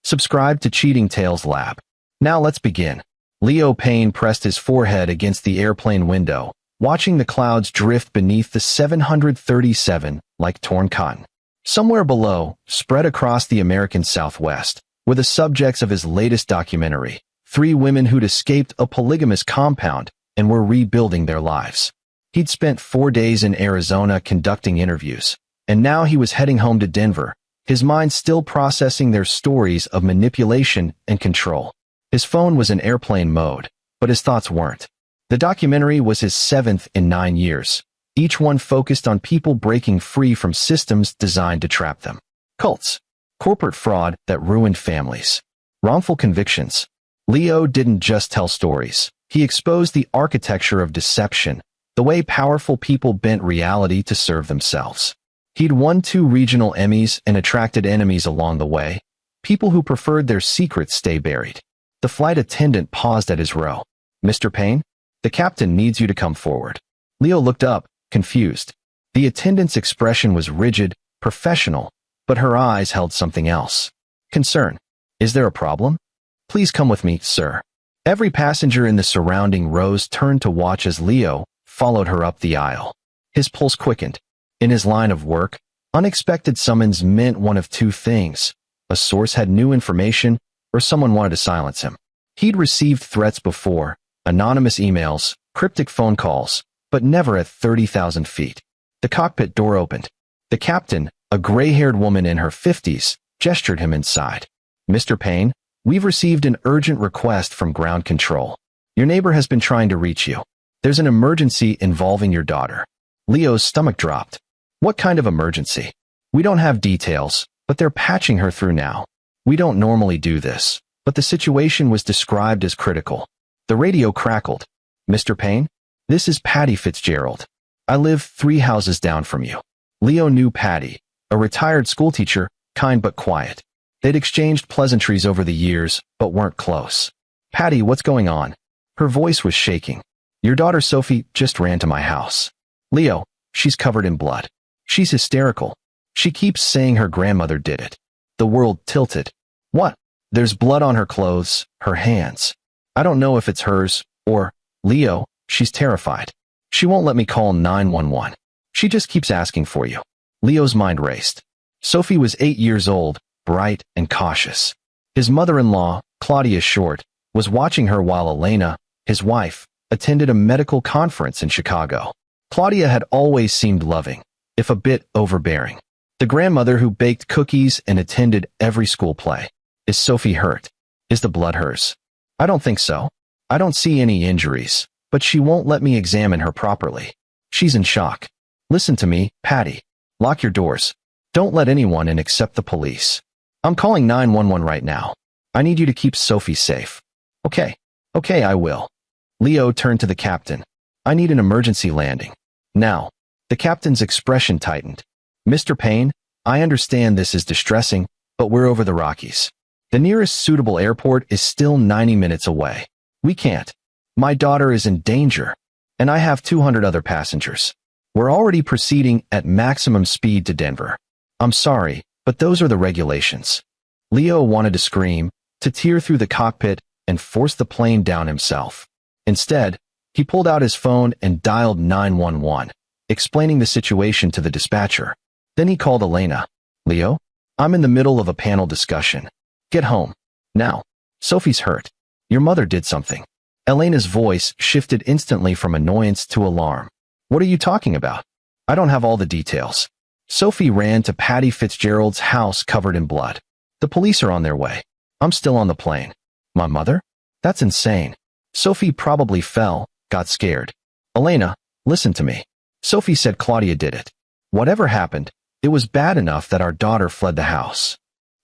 Subscribe to Cheating Tales Lab. Now let's begin. Leo Payne pressed his forehead against the airplane window, watching the clouds drift beneath the 737 like torn cotton. Somewhere below, spread across the American Southwest, were the subjects of his latest documentary, 3 women who'd escaped a polygamous compound and were rebuilding their lives. He'd spent 4 days in Arizona conducting interviews, and now he was heading home to Denver, his mind still processing their stories of manipulation and control. His phone was in airplane mode, but his thoughts weren't. The documentary was his 7th in 9 years, each one focused on people breaking free from systems designed to trap them. Cults, corporate fraud that ruined families, wrongful convictions. Leo didn't just tell stories. He exposed the architecture of deception, the way powerful people bent reality to serve themselves. He'd won 2 regional Emmys and attracted enemies along the way, people who preferred their secrets stay buried. The flight attendant paused at his row. "Mr. Payne, the captain needs you to come forward." Leo looked up, confused. The attendant's expression was rigid, professional, but her eyes held something else. Concern. "Is there a problem?" "Please come with me, sir." Every passenger in the surrounding rows turned to watch as Leo followed her up the aisle. His pulse quickened. In his line of work, unexpected summons meant one of 2 things. A source had new information, or someone wanted to silence him. He'd received threats before, anonymous emails, cryptic phone calls, but never at 30,000 feet. The cockpit door opened. The captain, a gray-haired woman in her 50s, gestured him inside. "Mr. Payne, we've received an urgent request from ground control. Your neighbor has been trying to reach you. There's an emergency involving your daughter." Leo's stomach dropped. "What kind of emergency?" "We don't have details, but they're patching her through now. We don't normally do this, but the situation was described as critical." The radio crackled. "Mr. Payne, this is Patty Fitzgerald. I live 3 houses down from you." Leo knew Patty, a retired schoolteacher, kind but quiet. They'd exchanged pleasantries over the years, but weren't close. "Patty, what's going on?" Her voice was shaking. "Your daughter Sophie just ran to my house." "Leo, she's covered in blood. She's hysterical. She keeps saying her grandmother did it." The world tilted. "What?" "There's blood on her clothes, her hands. I don't know if it's hers, or..." "Leo, she's terrified. She won't let me call 911. She just keeps asking for you." Leo's mind raced. Sophie was 8 years old, bright and cautious. His mother-in-law, Claudia Short, was watching her while Elena, his wife, attended a medical conference in Chicago. Claudia had always seemed loving, if a bit overbearing. The grandmother who baked cookies and attended every school play. "Is Sophie hurt? Is the blood hers?" "I don't think so. I don't see any injuries, but she won't let me examine her properly. She's in shock." "Listen to me, Patty. Lock your doors. Don't let anyone in except the police. I'm calling 911 right now. I need you to keep Sophie safe." Okay, I will." Leo turned to the captain. "I need an emergency landing. Now." The captain's expression tightened. "Mr. Payne, I understand this is distressing, but we're over the Rockies. The nearest suitable airport is still 90 minutes away. We can't. My daughter is in danger, and I have 200 other passengers. We're already proceeding at maximum speed to Denver. I'm sorry, but those are the regulations." Leo wanted to scream, to tear through the cockpit and force the plane down himself. Instead, he pulled out his phone and dialed 911, explaining the situation to the dispatcher. Then he called Elena. "Leo, I'm in the middle of a panel discussion. Get home. Now. Sophie's hurt. Your mother did something." Elena's voice shifted instantly from annoyance to alarm. "What are you talking about?" "I don't have all the details. Sophie ran to Patty Fitzgerald's house covered in blood. The police are on their way. I'm still on the plane." "My mother? That's insane. Sophie probably fell, got scared." "Elena, listen to me. Sophie said Claudia did it. Whatever happened, it was bad enough that our daughter fled the house."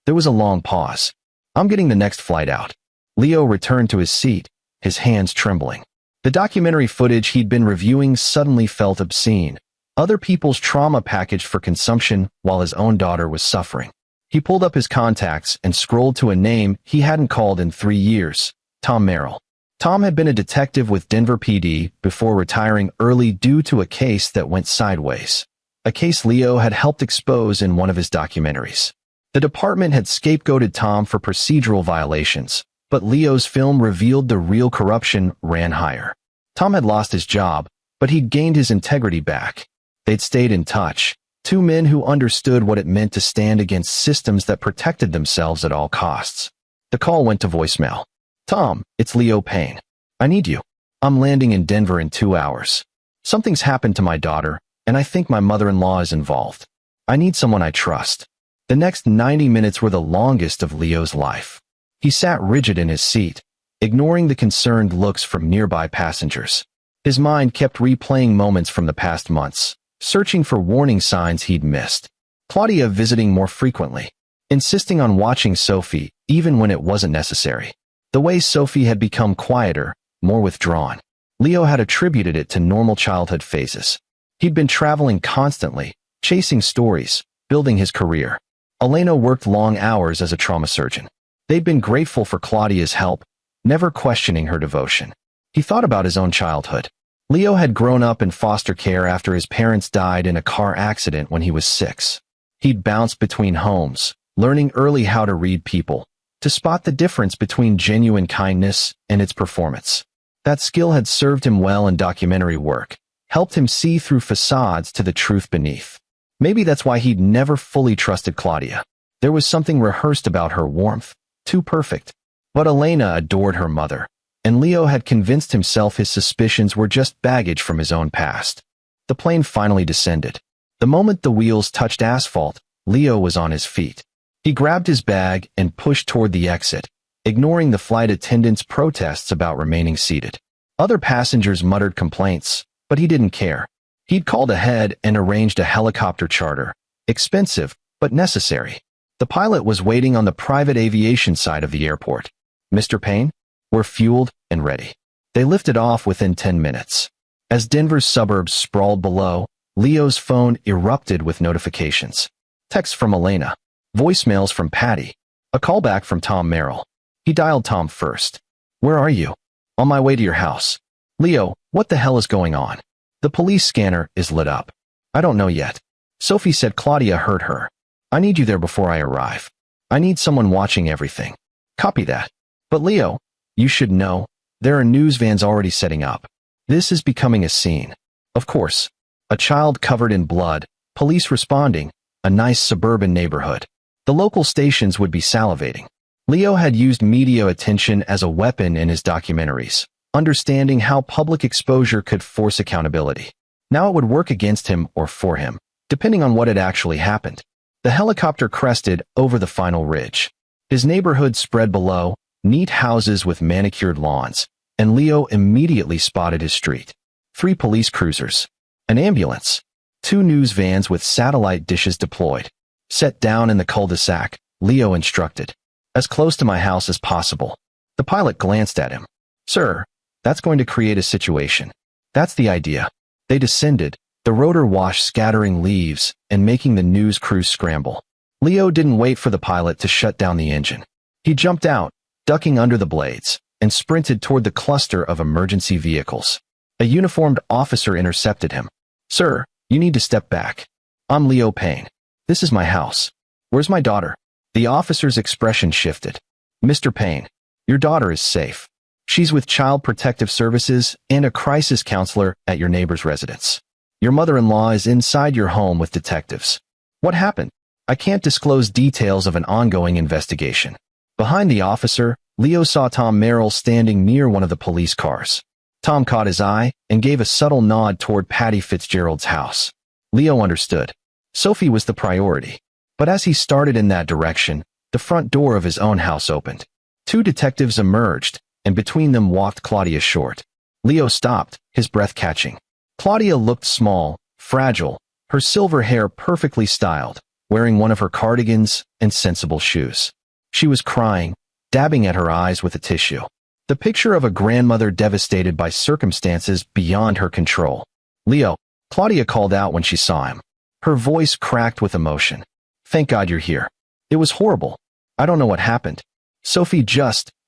There was a long pause. "I'm getting the next flight out." Leo returned to his seat, his hands trembling. The documentary footage he'd been reviewing suddenly felt obscene. Other people's trauma packaged for consumption while his own daughter was suffering. He pulled up his contacts and scrolled to a name he hadn't called in 3 years, Tom Merrill. Tom had been a detective with Denver PD before retiring early due to a case that went sideways. A case Leo had helped expose in one of his documentaries. The department had scapegoated Tom for procedural violations, but Leo's film revealed the real corruption ran higher. Tom had lost his job, but he'd gained his integrity back. They'd stayed in touch, two men who understood what it meant to stand against systems that protected themselves at all costs. The call went to voicemail. "Tom, it's Leo Payne. I need you. I'm landing in Denver in 2 hours. Something's happened to my daughter, and I think my mother-in-law is involved. I need someone I trust." The next 90 minutes were the longest of Leo's life. He sat rigid in his seat, ignoring the concerned looks from nearby passengers. His mind kept replaying moments from the past months, searching for warning signs he'd missed. Claudia visiting more frequently, insisting on watching Sophie even when it wasn't necessary. The way Sophie had become quieter, more withdrawn. Leo had attributed it to normal childhood phases. He'd been traveling constantly, chasing stories, building his career. Elena worked long hours as a trauma surgeon. They'd been grateful for Claudia's help, never questioning her devotion. He thought about his own childhood. Leo had grown up in foster care after his parents died in a car accident when he was 6. He'd bounced between homes, learning early how to read people, to spot the difference between genuine kindness and its performance. That skill had served him well in documentary work, helped him see through facades to the truth beneath. Maybe that's why he'd never fully trusted Claudia. There was something rehearsed about her warmth, too perfect. But Elena adored her mother, and Leo had convinced himself his suspicions were just baggage from his own past. The plane finally descended. The moment the wheels touched asphalt, Leo was on his feet. He grabbed his bag and pushed toward the exit, ignoring the flight attendant's protests about remaining seated. Other passengers muttered complaints, but he didn't care. He'd called ahead and arranged a helicopter charter, expensive, but necessary. The pilot was waiting on the private aviation side of the airport. "Mr. Payne, we're fueled and ready." They lifted off within 10 minutes. As Denver's suburbs sprawled below, Leo's phone erupted with notifications. Texts from Elena, voicemails from Patty, a callback from Tom Merrill. He dialed Tom first. "Where are you?" "On my way to your house." "Leo, what the hell is going on?" "The police scanner is lit up." "I don't know yet. Sophie said Claudia hurt her. I need you there before I arrive. I need someone watching everything." "Copy that." "But Leo, you should know, there are news vans already setting up. This is becoming a scene." "Of course. A child covered in blood, police responding, a nice suburban neighborhood. The local stations would be salivating." Leo had used media attention as a weapon in his documentaries, understanding how public exposure could force accountability. Now it would work against him or for him, depending on what had actually happened. The helicopter crested over the final ridge. His neighborhood spread below, neat houses with manicured lawns, and Leo immediately spotted his street. 3 police cruisers, an ambulance, 2 news vans with satellite dishes deployed. "Set down in the cul-de-sac," Leo instructed. "As close to my house as possible." The pilot glanced at him. "Sir, that's going to create a situation." "That's the idea." They descended, the rotor wash scattering leaves and making the news crews scramble. Leo didn't wait for the pilot to shut down the engine. He jumped out, ducking under the blades, and sprinted toward the cluster of emergency vehicles. A uniformed officer intercepted him. "Sir, you need to step back. I'm Leo Payne. This is my house. Where's my daughter?" The officer's expression shifted. "Mr. Payne, your daughter is safe. She's with Child Protective Services and a crisis counselor at your neighbor's residence. Your mother-in-law is inside your home with detectives." "What happened?" "I can't disclose details of an ongoing investigation." Behind the officer, Leo saw Tom Merrill standing near one of the police cars. Tom caught his eye and gave a subtle nod toward Patty Fitzgerald's house. Leo understood. Sophie was the priority. But as he started in that direction, the front door of his own house opened. 2 detectives emerged, and between them walked Claudia Short. Leo stopped, his breath catching. Claudia looked small, fragile, her silver hair perfectly styled, wearing one of her cardigans and sensible shoes. She was crying, dabbing at her eyes with a tissue. The picture of a grandmother devastated by circumstances beyond her control. "Leo," Claudia called out when she saw him. Her voice cracked with emotion. "Thank God you're here. It was horrible. I don't know what happened. Sophie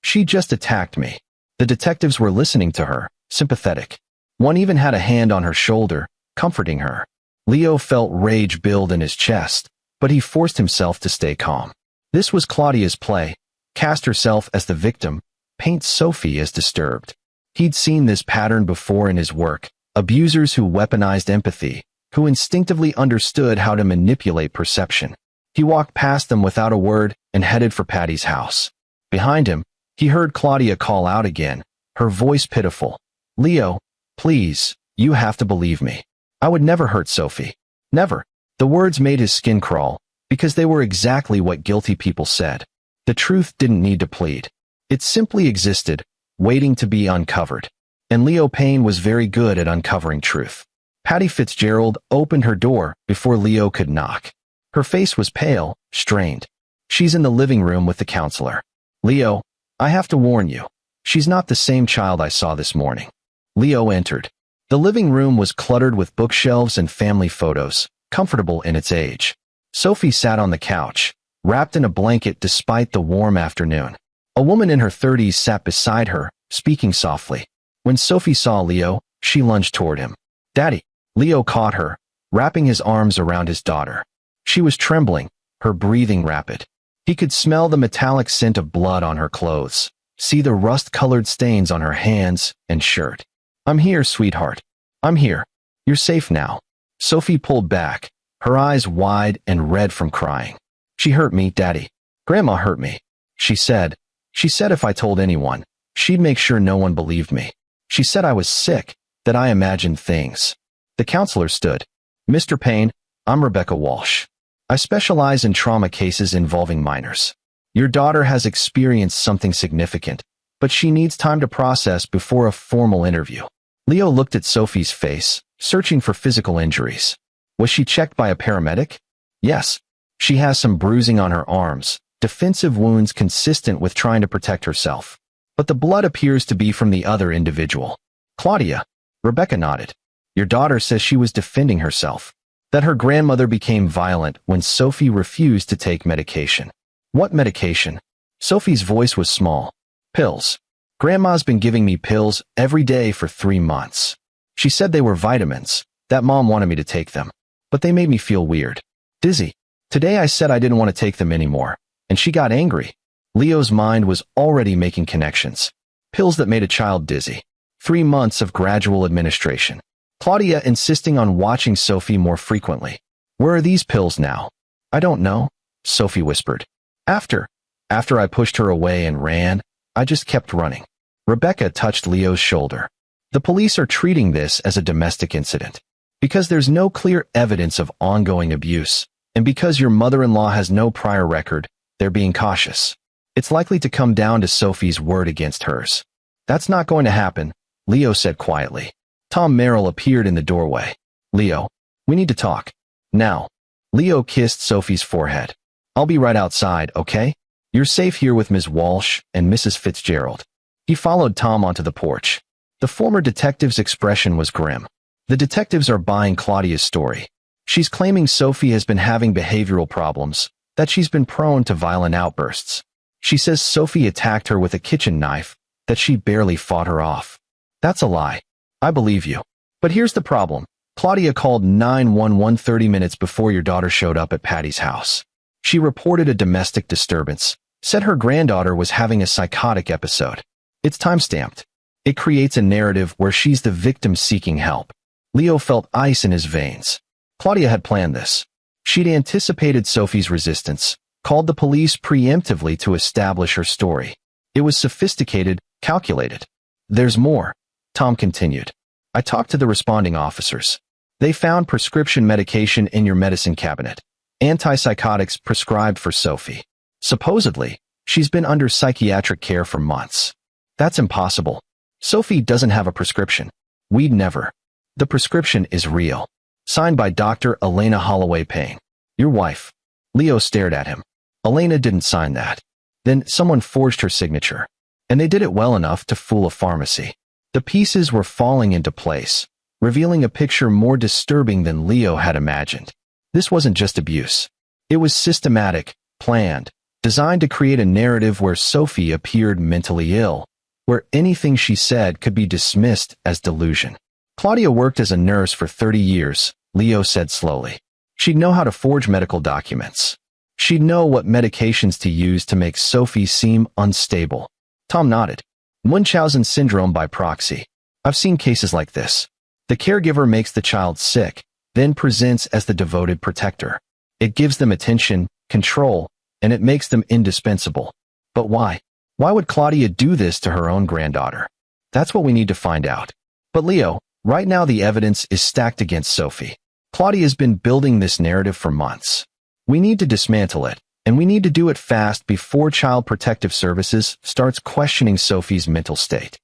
she just attacked me." The detectives were listening to her, sympathetic. One even had a hand on her shoulder, comforting her. Leo felt rage build in his chest, but he forced himself to stay calm. This was Claudia's play: cast herself as the victim, paint Sophie as disturbed. He'd seen this pattern before in his work: abusers who weaponized empathy, who instinctively understood how to manipulate perception. He walked past them without a word and headed for Patty's house. Behind him, he heard Claudia call out again, her voice pitiful. "Leo, please, you have to believe me. I would never hurt Sophie. Never." The words made his skin crawl, because they were exactly what guilty people said. The truth didn't need to plead. It simply existed, waiting to be uncovered. And Leo Payne was very good at uncovering truth. Patty Fitzgerald opened her door before Leo could knock. Her face was pale, strained. "She's in the living room with the counselor. Leo, I have to warn you. She's not the same child I saw this morning." Leo entered. The living room was cluttered with bookshelves and family photos, comfortable in its age. Sophie sat on the couch, wrapped in a blanket despite the warm afternoon. A woman in her 30s sat beside her, speaking softly. When Sophie saw Leo, she lunged toward him. "Daddy." Leo caught her, wrapping his arms around his daughter. She was trembling, her breathing rapid. He could smell the metallic scent of blood on her clothes, see the rust-colored stains on her hands and shirt. "I'm here, sweetheart. I'm here. You're safe now." Sophie pulled back, her eyes wide and red from crying. "She hurt me, Daddy. Grandma hurt me," she said. "She said if I told anyone, she'd make sure no one believed me. She said I was sick, that I imagined things." The counselor stood. "Mr. Payne, I'm Rebecca Walsh. I specialize in trauma cases involving minors. Your daughter has experienced something significant, but she needs time to process before a formal interview." Leo looked at Sophie's face, searching for physical injuries. Was she checked by a paramedic? Yes. She has some bruising on her arms, defensive wounds consistent with trying to protect herself. But the blood appears to be from the other individual. "Claudia." Rebecca nodded. "Your daughter says she was defending herself, that her grandmother became violent when Sophie refused to take medication." "What medication?" Sophie's voice was small. "Pills. Grandma's been giving me pills every day for 3 months. She said they were vitamins, that Mom wanted me to take them. But they made me feel weird. Dizzy. Today I said I didn't want to take them anymore, and she got angry." Leo's mind was already making connections. Pills that made a child dizzy. 3 months of gradual administration. Claudia insisting on watching Sophie more frequently. "Where are these pills now?" "I don't know," Sophie whispered. After I pushed her away and ran, I just kept running." Rebecca touched Leo's shoulder. "The police are treating this as a domestic incident. Because there's no clear evidence of ongoing abuse, and because your mother-in-law has no prior record, they're being cautious. It's likely to come down to Sophie's word against hers." "That's not going to happen," Leo said quietly. Tom Merrill appeared in the doorway. "Leo, we need to talk. Now." Leo kissed Sophie's forehead. "I'll be right outside, okay? You're safe here with Ms. Walsh and Mrs. Fitzgerald." He followed Tom onto the porch. The former detective's expression was grim. The detectives are buying Claudia's story. She's claiming Sophie has been having behavioral problems, that she's been prone to violent outbursts. She says Sophie attacked her with a kitchen knife, that she barely fought her off. That's a lie. I believe you. But here's the problem. Claudia called 911 30 minutes before your daughter showed up at Patty's house. She reported a domestic disturbance, said her granddaughter was having a psychotic episode. It's time-stamped. It creates a narrative where she's the victim seeking help. Leo felt ice in his veins. Claudia had planned this. She'd anticipated Sophie's resistance, called the police preemptively to establish her story. It was sophisticated, calculated. "There's more," Tom continued. "I talked to the responding officers. They found prescription medication in your medicine cabinet. Antipsychotics prescribed for Sophie. Supposedly, she's been under psychiatric care for months." "That's impossible. Sophie doesn't have a prescription. We'd never." "The prescription is real. Signed by Dr. Elena Holloway Payne. Your wife." Leo stared at him. "Elena didn't sign that. Then someone forged her signature. And they did it well enough to fool a pharmacy." The pieces were falling into place, revealing a picture more disturbing than Leo had imagined. This wasn't just abuse. It was systematic, planned, designed to create a narrative where Sophie appeared mentally ill, where anything she said could be dismissed as delusion. "Claudia worked as a nurse for 30 years, Leo said slowly. She'd know how to forge medical documents. She'd know what medications to use to make Sophie seem unstable. Tom nodded. Munchausen syndrome by proxy. I've seen cases like this. The caregiver makes the child sick, then presents as the devoted protector. It gives them attention, control, and it makes them indispensable. But why? Why would Claudia do this to her own granddaughter? That's what we need to find out. But Leo, right now the evidence is stacked against Sophie. Claudia's been building this narrative for months. We need to dismantle it, and we need to do it fast before Child Protective Services starts questioning Sophie's mental state.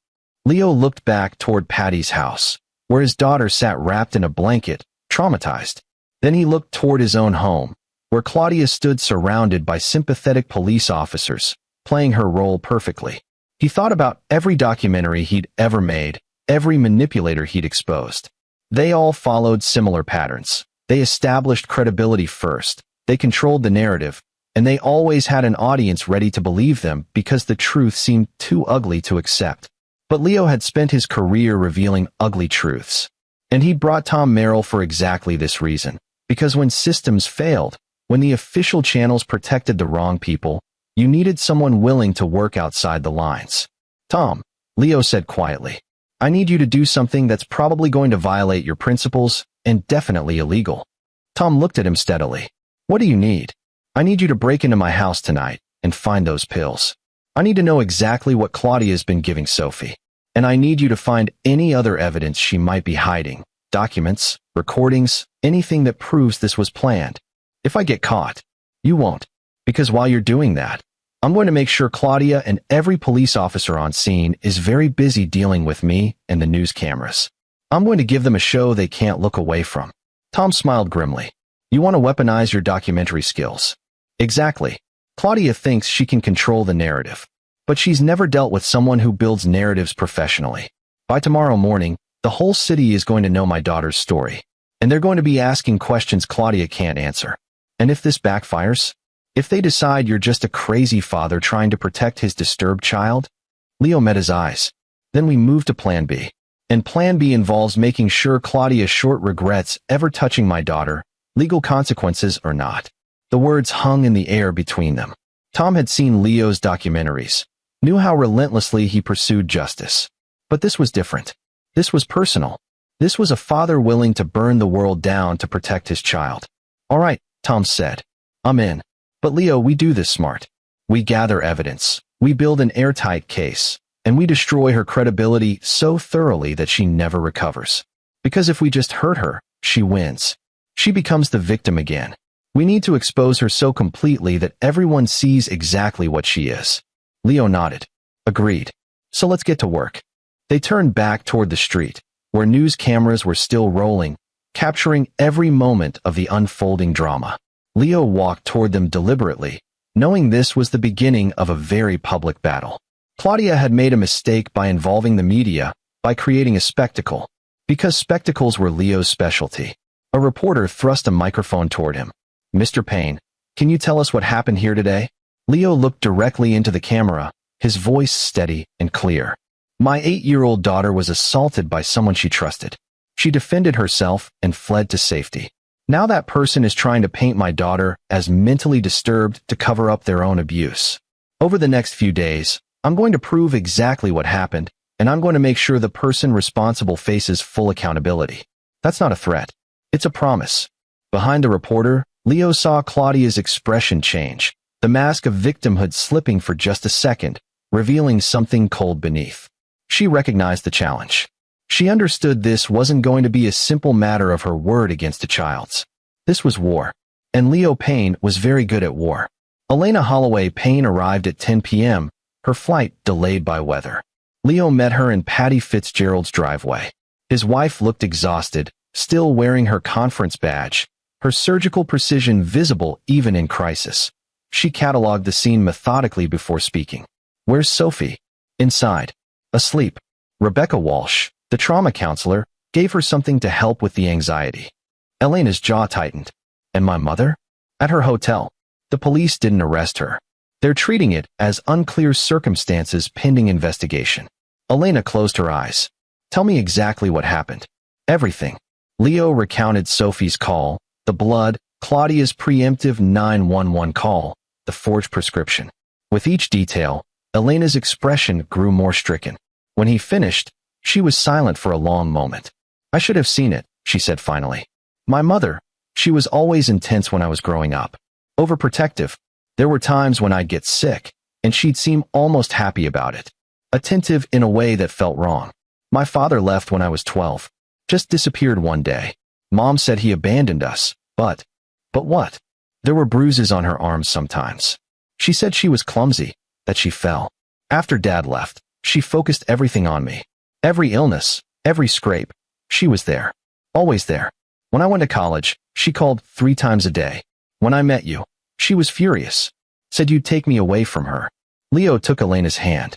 Leo looked back toward Patty's house, where his daughter sat wrapped in a blanket, traumatized. Then he looked toward his own home, where Claudia stood surrounded by sympathetic police officers, playing her role perfectly. He thought about every documentary he'd ever made, every manipulator he'd exposed. They all followed similar patterns. They established credibility first, they controlled the narrative, and they always had an audience ready to believe them because the truth seemed too ugly to accept. But Leo had spent his career revealing ugly truths. And he brought Tom Merrill for exactly this reason. Because when systems failed, when the official channels protected the wrong people, you needed someone willing to work outside the lines. Tom, Leo said quietly, I need you to do something that's probably going to violate your principles and definitely illegal. Tom looked at him steadily. What do you need? I need you to break into my house tonight and find those pills. I need to know exactly what Claudia's been giving Sophie. And I need you to find any other evidence she might be hiding. Documents, recordings, anything that proves this was planned. If I get caught, you won't. Because while you're doing that, I'm going to make sure Claudia and every police officer on scene is very busy dealing with me and the news cameras. I'm going to give them a show they can't look away from. Tom smiled grimly. You want to weaponize your documentary skills. Exactly. Claudia thinks she can control the narrative. But she's never dealt with someone who builds narratives professionally. By tomorrow morning, the whole city is going to know my daughter's story. And they're going to be asking questions Claudia can't answer. And if this backfires, if they decide you're just a crazy father trying to protect his disturbed child, Leo met his eyes. Then we move to Plan B. And Plan B involves making sure Claudia short regrets ever touching my daughter, legal consequences or not. The words hung in the air between them. Tom had seen Leo's documentaries, knew how relentlessly he pursued justice. But this was different. This was personal. This was a father willing to burn the world down to protect his child. All right, Tom said. I'm in. But Leo, we do this smart. We gather evidence. We build an airtight case. And we destroy her credibility so thoroughly that she never recovers. Because if we just hurt her, she wins. She becomes the victim again. We need to expose her so completely that everyone sees exactly what she is. Leo nodded. Agreed. So let's get to work. They turned back toward the street, where news cameras were still rolling, capturing every moment of the unfolding drama. Leo walked toward them deliberately, knowing this was the beginning of a very public battle. Claudia had made a mistake by involving the media, by creating a spectacle, because spectacles were Leo's specialty. A reporter thrust a microphone toward him. Mr. Payne, can you tell us what happened here today? Leo looked directly into the camera, his voice steady and clear. My 8-year-old daughter was assaulted by someone she trusted. She defended herself and fled to safety. Now that person is trying to paint my daughter as mentally disturbed to cover up their own abuse. Over the next few days, I'm going to prove exactly what happened, and I'm going to make sure the person responsible faces full accountability. That's not a threat. It's a promise. Behind the reporter, Leo saw Claudia's expression change, the mask of victimhood slipping for just a second, revealing something cold beneath. She recognized the challenge. She understood this wasn't going to be a simple matter of her word against a child's. This was war. And Leo Payne was very good at war. Elena Holloway Payne arrived at 10 p.m., her flight delayed by weather. Leo met her in Patty Fitzgerald's driveway. His wife looked exhausted, still wearing her conference badge, her surgical precision visible even in crisis. She cataloged the scene methodically before speaking. Where's Sophie? Inside. Asleep. Rebecca Walsh, the trauma counselor, gave her something to help with the anxiety. Elena's jaw tightened. And my mother? At her hotel. The police didn't arrest her. They're treating it as unclear circumstances pending investigation. Elena closed her eyes. Tell me exactly what happened. Everything. Leo recounted Sophie's call, The blood, Claudia's preemptive 911 call, the forged prescription. With each detail, Elena's expression grew more stricken. When he finished, she was silent for a long moment. I should have seen it, she said finally. My mother, she was always intense when I was growing up. Overprotective. There were times when I'd get sick, and she'd seem almost happy about it. Attentive in a way that felt wrong. My father left when I was 12. Just disappeared one day. Mom said he abandoned us, but what? There were bruises on her arms sometimes. She said she was clumsy, that she fell. After Dad left, she focused everything on me. Every illness, every scrape, she was there. Always there. When I went to college, she called 3 times a day. When I met you, she was furious. Said you'd take me away from her. Leo took Elena's hand.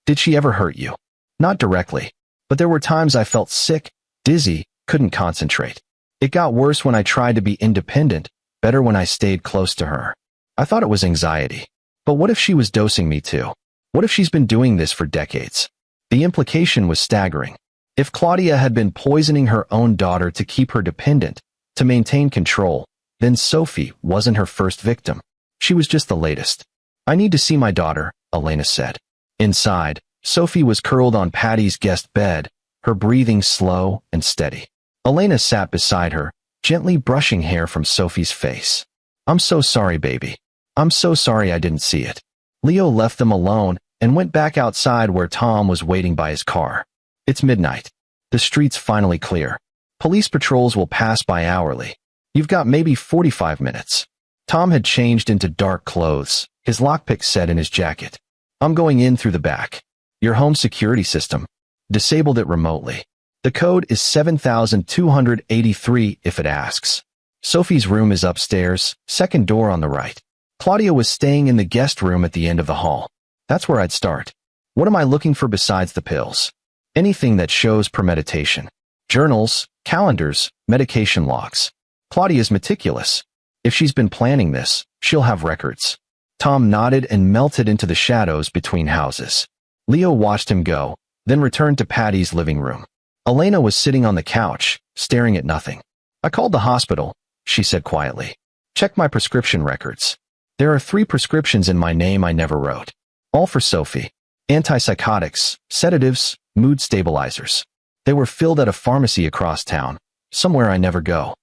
Did she ever hurt you? Not directly, but there were times I felt sick, dizzy, couldn't concentrate. It got worse when I tried to be independent, better when I stayed close to her. I thought it was anxiety. But what if she was dosing me too? What if she's been doing this for decades? The implication was staggering. If Claudia had been poisoning her own daughter to keep her dependent, to maintain control, then Sophie wasn't her first victim. She was just the latest. I need to see my daughter, Elena said. Inside, Sophie was curled on Patty's guest bed, her breathing slow and steady. Elena sat beside her, gently brushing hair from Sophie's face. I'm so sorry, baby. I'm so sorry I didn't see it. Leo left them alone and went back outside where Tom was waiting by his car. It's midnight. The street's finally clear. Police patrols will pass by hourly. You've got maybe 45 minutes. Tom had changed into dark clothes, his lockpick set in his jacket. I'm going in through the back. Your home security system. Disabled it remotely. The code is 7283 if it asks. Sophie's room is upstairs, second door on the right. Claudia was staying in the guest room at the end of the hall. That's where I'd start. What am I looking for besides the pills? Anything that shows premeditation. Journals, calendars, medication logs. Claudia's meticulous. If she's been planning this, she'll have records. Tom nodded and melted into the shadows between houses. Leo watched him go, then returned to Patty's living room. Elena was sitting on the couch, staring at nothing. I called the hospital, she said quietly. Check my prescription records. There are 3 prescriptions in my name I never wrote. All for Sophie. Antipsychotics, sedatives, mood stabilizers. They were filled at a pharmacy across town, somewhere I never go.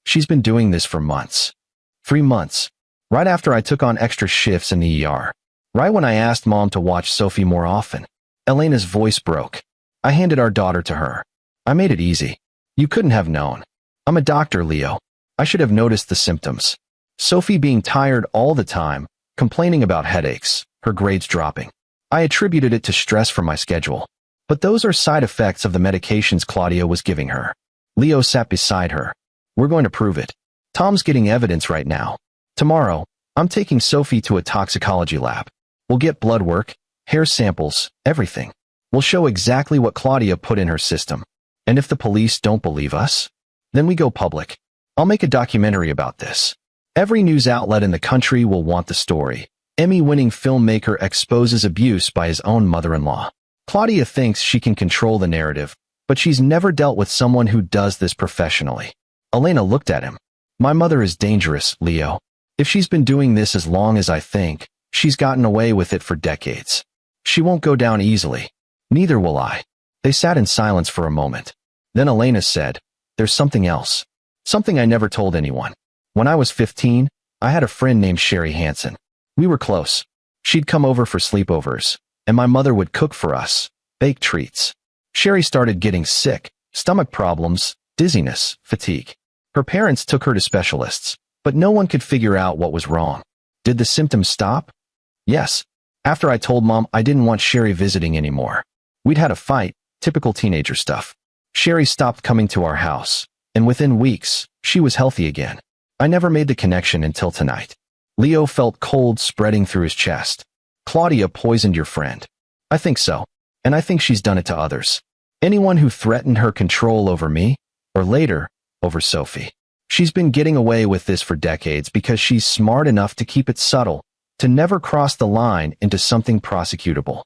She's been doing this for months. 3 months. Right after I took on extra shifts in the ER. Right when I asked Mom to watch Sophie more often. Elena's voice broke. I handed our daughter to her. I made it easy. You couldn't have known. I'm a doctor, Leo. I should have noticed the symptoms. Sophie being tired all the time, complaining about headaches, her grades dropping. I attributed it to stress from my schedule. But those are side effects of the medications Claudia was giving her. Leo sat beside her. We're going to prove it. Tom's getting evidence right now. Tomorrow, I'm taking Sophie to a toxicology lab. We'll get blood work, hair samples, everything. We'll show exactly what Claudia put in her system. And if the police don't believe us, then we go public. I'll make a documentary about this. Every news outlet in the country will want the story. Emmy-winning filmmaker exposes abuse by his own mother-in-law. Claudia thinks she can control the narrative, but she's never dealt with someone who does this professionally. Elena looked at him. My mother is dangerous, Leo. If she's been doing this as long as I think, she's gotten away with it for decades. She won't go down easily. Neither will I. They sat in silence for a moment. Then Elena said, there's something else. Something I never told anyone. When I was 15, I had a friend named Sherry Hansen. We were close. She'd come over for sleepovers, and my mother would cook for us, bake treats. Sherry started getting sick, stomach problems, dizziness, fatigue. Her parents took her to specialists, but no one could figure out what was wrong. Did the symptoms stop? Yes. After I told Mom I didn't want Sherry visiting anymore. We'd had a fight, typical teenager stuff. Sherry stopped coming to our house, and within weeks, she was healthy again. I never made the connection until tonight. Leo felt cold spreading through his chest. Claudia poisoned your friend. I think so, and I think she's done it to others. Anyone who threatened her control over me, or later, over Sophie. She's been getting away with this for decades because she's smart enough to keep it subtle, to never cross the line into something prosecutable.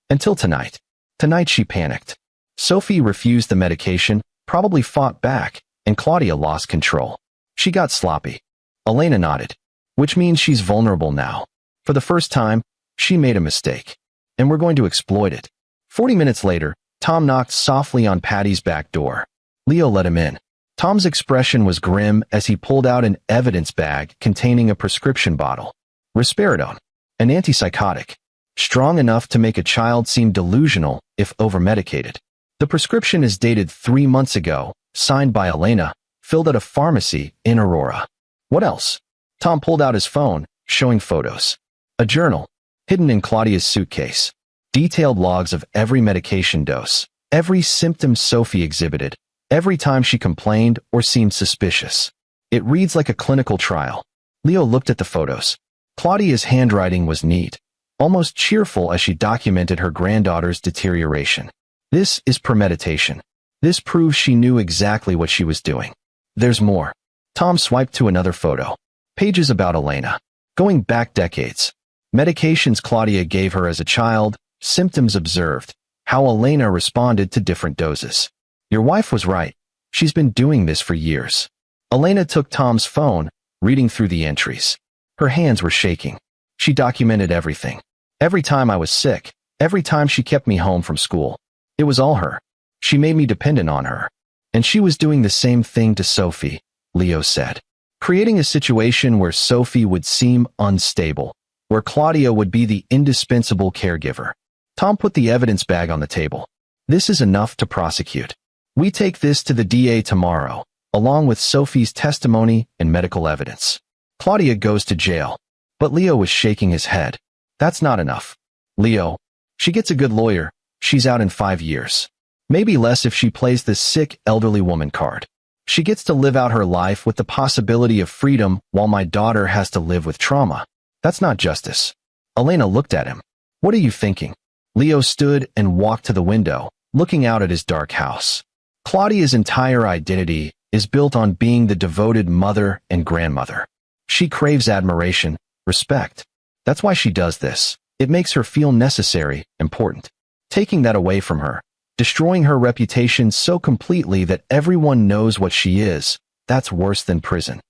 Until tonight. Tonight she panicked. Sophie refused the medication, probably fought back, and Claudia lost control. She got sloppy. Elena nodded. Which means she's vulnerable now. For the first time, she made a mistake. And we're going to exploit it. 40 minutes later, Tom knocked softly on Patty's back door. Leo let him in. Tom's expression was grim as he pulled out an evidence bag containing a prescription bottle. Risperidone, an antipsychotic, strong enough to make a child seem delusional if overmedicated. The prescription is dated 3 months ago, signed by Elena, filled at a pharmacy in Aurora. What else? Tom pulled out his phone, showing photos. A journal, hidden in Claudia's suitcase. Detailed logs of every medication dose, every symptom Sophie exhibited, every time she complained or seemed suspicious. It reads like a clinical trial. Leo looked at the photos. Claudia's handwriting was neat, almost cheerful as she documented her granddaughter's deterioration. This is premeditation. This proves she knew exactly what she was doing. There's more. Tom swiped to another photo. Pages about Elena. Going back decades. Medications Claudia gave her as a child, symptoms observed, how Elena responded to different doses. Your wife was right. She's been doing this for years. Elena took Tom's phone, reading through the entries. Her hands were shaking. She documented everything. Every time I was sick, every time she kept me home from school. It was all her. She made me dependent on her. And she was doing the same thing to Sophie, Leo said. Creating a situation where Sophie would seem unstable, where Claudia would be the indispensable caregiver. Tom put the evidence bag on the table. This is enough to prosecute. We take this to the DA tomorrow, along with Sophie's testimony and medical evidence. Claudia goes to jail. But Leo was shaking his head. That's not enough. Leo, she gets a good lawyer, she's out in 5 years. Maybe less if she plays the sick elderly woman card. She gets to live out her life with the possibility of freedom while my daughter has to live with trauma. That's not justice. Elena looked at him. What are you thinking? Leo stood and walked to the window, looking out at his dark house. Claudia's entire identity is built on being the devoted mother and grandmother. She craves admiration, respect. That's why she does this. It makes her feel necessary, important. Taking that away from her, destroying her reputation so completely that everyone knows what she is, that's worse than prison.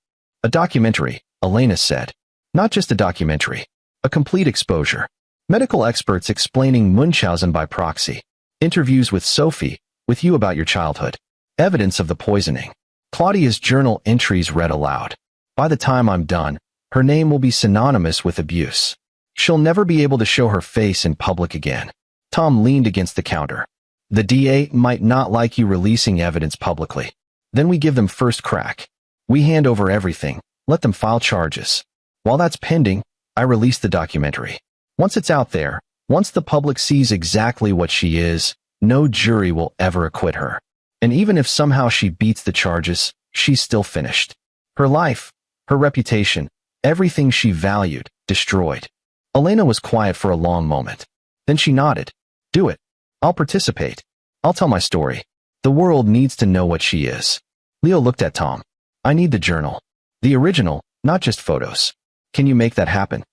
A documentary, Elena said. Not just a documentary. A complete exposure. Medical experts explaining Munchausen by proxy. Interviews with Sophie, with you about your childhood. Evidence of the poisoning. Claudia's journal entries read aloud. By the time I'm done, her name will be synonymous with abuse. She'll never be able to show her face in public again. Tom leaned against the counter. The DA might not like you releasing evidence publicly. Then we give them first crack. We hand over everything, let them file charges. While that's pending, I release the documentary. Once it's out there, once the public sees exactly what she is, no jury will ever acquit her. And even if somehow she beats the charges, she's still finished. Her life, her reputation, everything she valued, destroyed. Elena was quiet for a long moment. Then she nodded. Do it. I'll participate. I'll tell my story. The world needs to know what she is. Leo looked at Tom. I need the journal. The original, not just photos. Can you make that happen?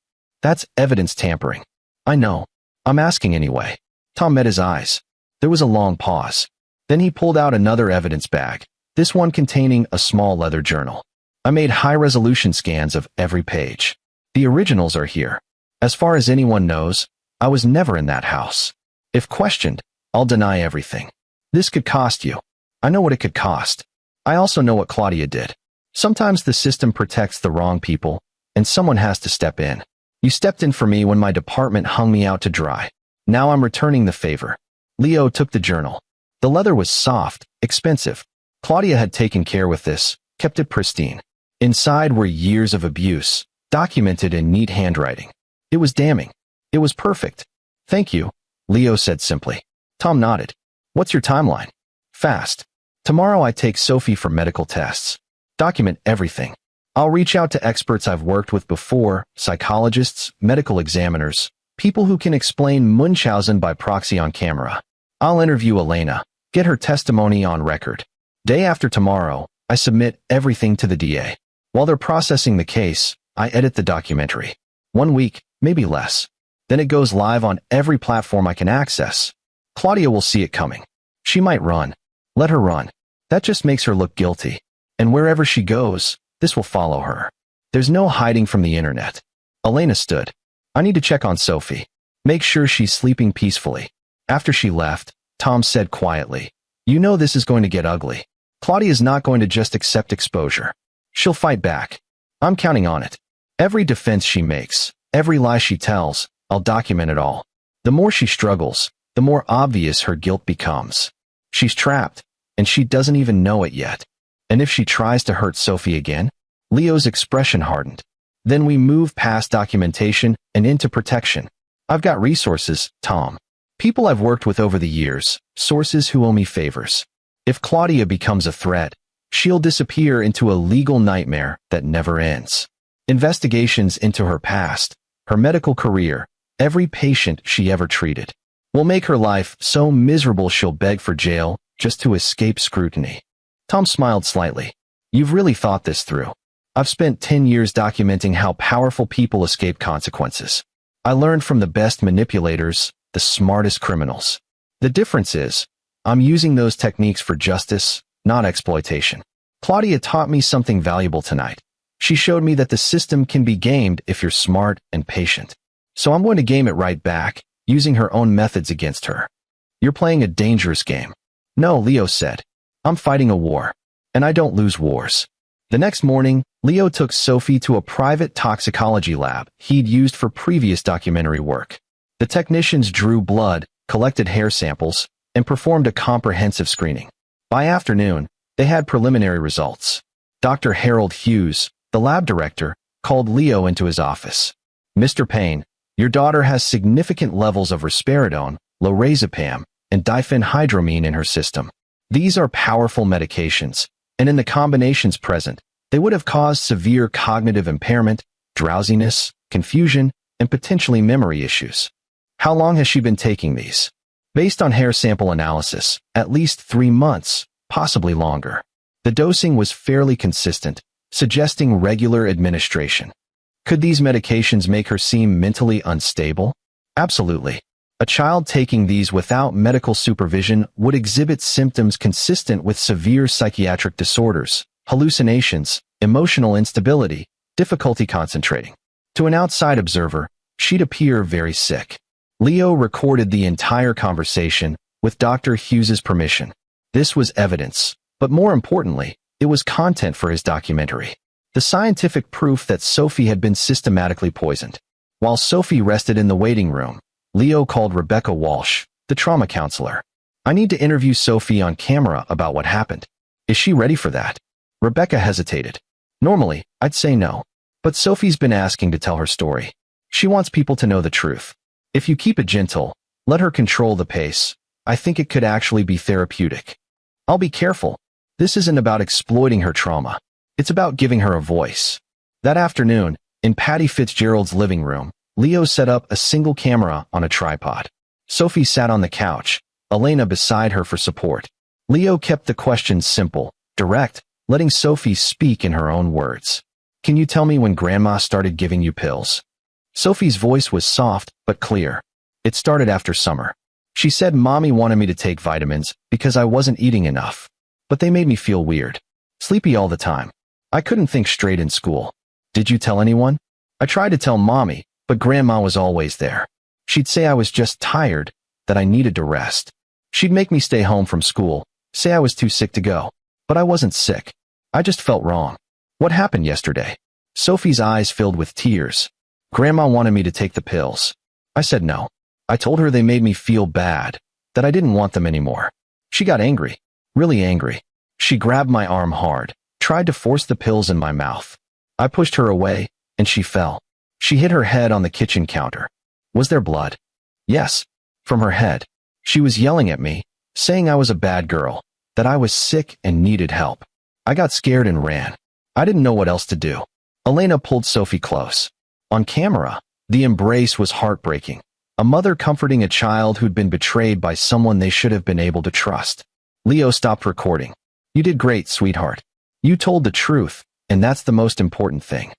That's evidence tampering. I know. I'm asking anyway. Tom met his eyes. There was a long pause. Then he pulled out another evidence bag, this one containing a small leather journal. I made high-resolution scans of every page. The originals are here. As far as anyone knows, I was never in that house. If questioned, I'll deny everything. This could cost you. I know what it could cost. I also know what Claudia did. Sometimes the system protects the wrong people, and someone has to step in. You stepped in for me when my department hung me out to dry. Now I'm returning the favor. Leo took the journal. The leather was soft, expensive. Claudia had taken care with this, kept it pristine. Inside were years of abuse, documented in neat handwriting. It was damning. It was perfect. Thank you, Leo said simply. Tom nodded. What's your timeline? Fast. Tomorrow I take Sophie for medical tests. Document everything. I'll reach out to experts I've worked with before, psychologists, medical examiners, people who can explain Munchausen by proxy on camera. I'll interview Elena, get her testimony on record. Day after tomorrow, I submit everything to the DA. While they're processing the case, I edit the documentary. 1 week, maybe less. Then it goes live on every platform I can access. Claudia will see it coming. She might run. Let her run. That just makes her look guilty. And wherever she goes, This will follow her. There's no hiding from the internet. Elena stood. I need to check on Sophie. Make sure she's sleeping peacefully. After she left, Tom said quietly, you know this is going to get ugly. Claudia's not going to just accept exposure. She'll fight back. I'm counting on it. Every defense she makes, every lie she tells, I'll document it all. The more she struggles, the more obvious her guilt becomes. She's trapped, and she doesn't even know it yet. And if she tries to hurt Sophie again? Leo's expression hardened. Then we move past documentation and into protection. I've got resources, Tom. People I've worked with over the years, sources who owe me favors. If Claudia becomes a threat, she'll disappear into a legal nightmare that never ends. Investigations into her past, her medical career, every patient she ever treated, will make her life so miserable she'll beg for jail just to escape scrutiny. Tom smiled slightly. You've really thought this through. I've spent 10 years documenting how powerful people escape consequences. I learned from the best manipulators, the smartest criminals. The difference is, I'm using those techniques for justice, not exploitation. Claudia taught me something valuable tonight. She showed me that the system can be gamed if you're smart and patient. So I'm going to game it right back, using her own methods against her. You're playing a dangerous game. No, Leo said. I'm fighting a war. And I don't lose wars. The next morning, Leo took Sophie to a private toxicology lab he'd used for previous documentary work. The technicians drew blood, collected hair samples, and performed a comprehensive screening. By afternoon, they had preliminary results. Dr. Harold Hughes, the lab director, called Leo into his office. Mr. Payne, your daughter has significant levels of risperidone, lorazepam, and diphenhydramine in her system. These are powerful medications, and in the combinations present, they would have caused severe cognitive impairment, drowsiness, confusion, and potentially memory issues. How long has she been taking these? Based on hair sample analysis, at least 3 months, possibly longer. The dosing was fairly consistent, suggesting regular administration. Could these medications make her seem mentally unstable? Absolutely. A child taking these without medical supervision would exhibit symptoms consistent with severe psychiatric disorders, hallucinations, emotional instability, difficulty concentrating. To an outside observer, she'd appear very sick. Leo recorded the entire conversation with Dr. Hughes's permission. This was evidence, but more importantly, it was content for his documentary. The scientific proof that Sophie had been systematically poisoned. While Sophie rested in the waiting room, Leo called Rebecca Walsh, the trauma counselor. I need to interview Sophie on camera about what happened. Is she ready for that? Rebecca hesitated. Normally, I'd say no. But Sophie's been asking to tell her story. She wants people to know the truth. If you keep it gentle, let her control the pace, I think it could actually be therapeutic. I'll be careful. This isn't about exploiting her trauma. It's about giving her a voice. That afternoon, in Patty Fitzgerald's living room, Leo set up a single camera on a tripod. Sophie sat on the couch, Elena beside her for support. Leo kept the questions simple, direct, letting Sophie speak in her own words. Can you tell me when Grandma started giving you pills? Sophie's voice was soft but clear. It started after summer. She said Mommy wanted me to take vitamins because I wasn't eating enough. But they made me feel weird. Sleepy all the time. I couldn't think straight in school. Did you tell anyone? I tried to tell Mommy, but Grandma was always there. She'd say I was just tired, that I needed to rest. She'd make me stay home from school, say I was too sick to go. But I wasn't sick. I just felt wrong. What happened yesterday? Sophie's eyes filled with tears. Grandma wanted me to take the pills. I said no. I told her they made me feel bad, that I didn't want them anymore. She got angry, really angry. She grabbed my arm hard, tried to force the pills in my mouth. I pushed her away, and she fell. She hit her head on the kitchen counter. Was there blood? Yes, from her head. She was yelling at me, saying I was a bad girl, that I was sick and needed help. I got scared and ran. I didn't know what else to do. Elena pulled Sophie close. On camera, the embrace was heartbreaking. A mother comforting a child who'd been betrayed by someone they should have been able to trust. Leo stopped recording. You did great, sweetheart. You told the truth, and that's the most important thing.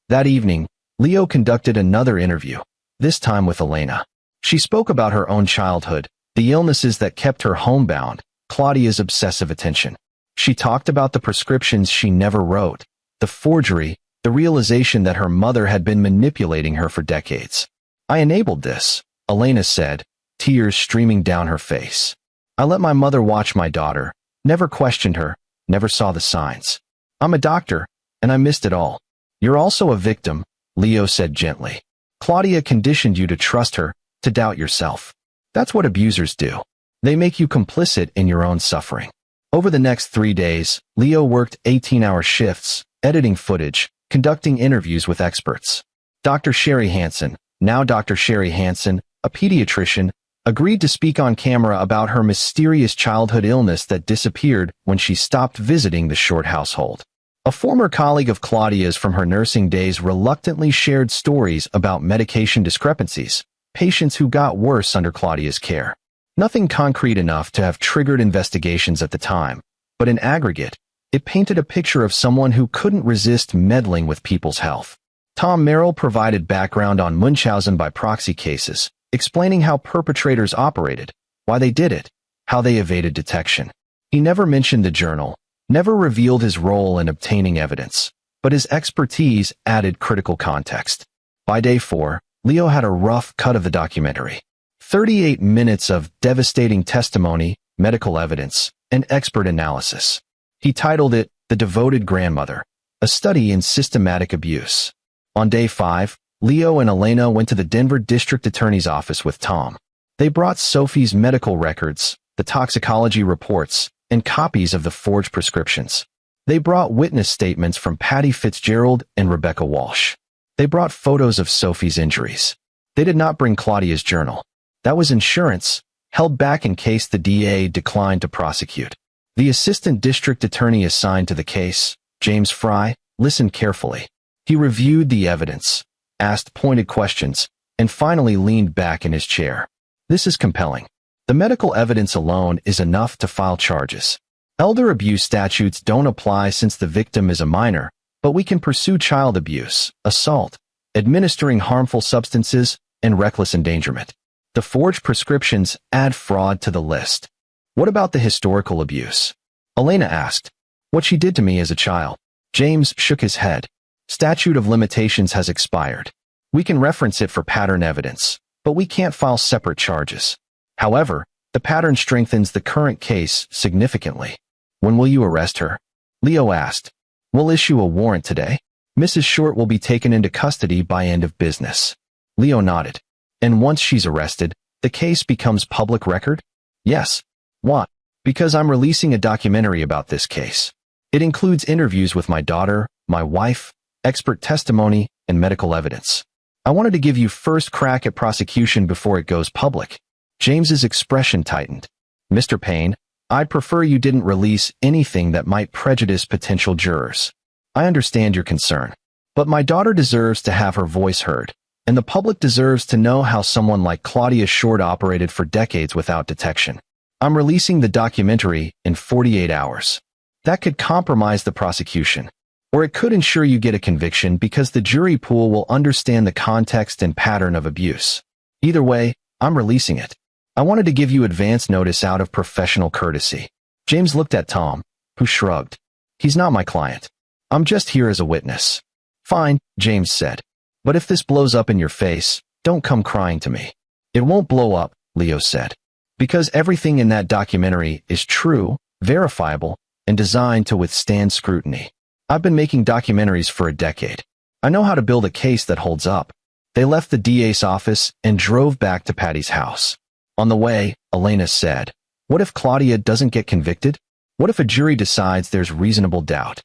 That evening, Leo conducted another interview, this time with Elena. She spoke about her own childhood, the illnesses that kept her homebound, Claudia's obsessive attention. She talked about the prescriptions she never wrote, the forgery, the realization that her mother had been manipulating her for decades. I enabled this, Elena said, tears streaming down her face. I let my mother watch my daughter, never questioned her, never saw the signs. I'm a doctor, and I missed it all. You're also a victim, Leo said gently. Claudia conditioned you to trust her, to doubt yourself. That's what abusers do. They make you complicit in your own suffering. Over the next 3 days, Leo worked 18-hour shifts, editing footage, conducting interviews with experts. Dr. Sherry Hansen, now Dr. Sherry Hansen, a pediatrician, agreed to speak on camera about her mysterious childhood illness that disappeared when she stopped visiting the Short household. A former colleague of Claudia's from her nursing days reluctantly shared stories about medication discrepancies, patients who got worse under Claudia's care. Nothing concrete enough to have triggered investigations at the time, but in aggregate, it painted a picture of someone who couldn't resist meddling with people's health. Tom Merrill provided background on Munchausen by proxy cases, explaining how perpetrators operated, why they did it, how they evaded detection. He never mentioned the journal, never revealed his role in obtaining evidence, but his expertise added critical context. By day 4, Leo had a rough cut of the documentary. 38 minutes of devastating testimony, medical evidence, and expert analysis. He titled it, The Devoted Grandmother, a study in systematic abuse. On day 5, Leo and Elena went to the Denver District Attorney's office with Tom. They brought Sophie's medical records, the toxicology reports, and copies of the forged prescriptions. They brought witness statements from Patty Fitzgerald and Rebecca Walsh. They brought photos of Sophie's injuries. They did not bring Claudia's journal. That was insurance, held back in case the DA declined to prosecute. The assistant district attorney assigned to the case, James Fry, listened carefully. He reviewed the evidence, asked pointed questions, and finally leaned back in his chair. This is compelling. The medical evidence alone is enough to file charges. Elder abuse statutes don't apply since the victim is a minor, but we can pursue child abuse, assault, administering harmful substances, and reckless endangerment. The forged prescriptions add fraud to the list. What about the historical abuse? Elena asked. What she did to me as a child. James shook his head. Statute of limitations has expired. We can reference it for pattern evidence, but we can't file separate charges. However, the pattern strengthens the current case significantly. When will you arrest her? Leo asked. We'll issue a warrant today. Mrs. Short will be taken into custody by end of business. Leo nodded. And once she's arrested, the case becomes public record? Yes. Why? Because I'm releasing a documentary about this case. It includes interviews with my daughter, my wife, expert testimony, and medical evidence. I wanted to give you first crack at prosecution before it goes public. James's expression tightened. Mr. Payne, I'd prefer you didn't release anything that might prejudice potential jurors. I understand your concern, but my daughter deserves to have her voice heard, and the public deserves to know how someone like Claudia Short operated for decades without detection. I'm releasing the documentary in 48 hours. That could compromise the prosecution, or it could ensure you get a conviction because the jury pool will understand the context and pattern of abuse. Either way, I'm releasing it. I wanted to give you advance notice out of professional courtesy. James looked at Tom, who shrugged. He's not my client. I'm just here as a witness. Fine, James said. But if this blows up in your face, don't come crying to me. It won't blow up, Leo said. Because everything in that documentary is true, verifiable, and designed to withstand scrutiny. I've been making documentaries for a decade. I know how to build a case that holds up. They left the DA's office and drove back to Patty's house. On the way, Elena said, what if Claudia doesn't get convicted? What if a jury decides there's reasonable doubt?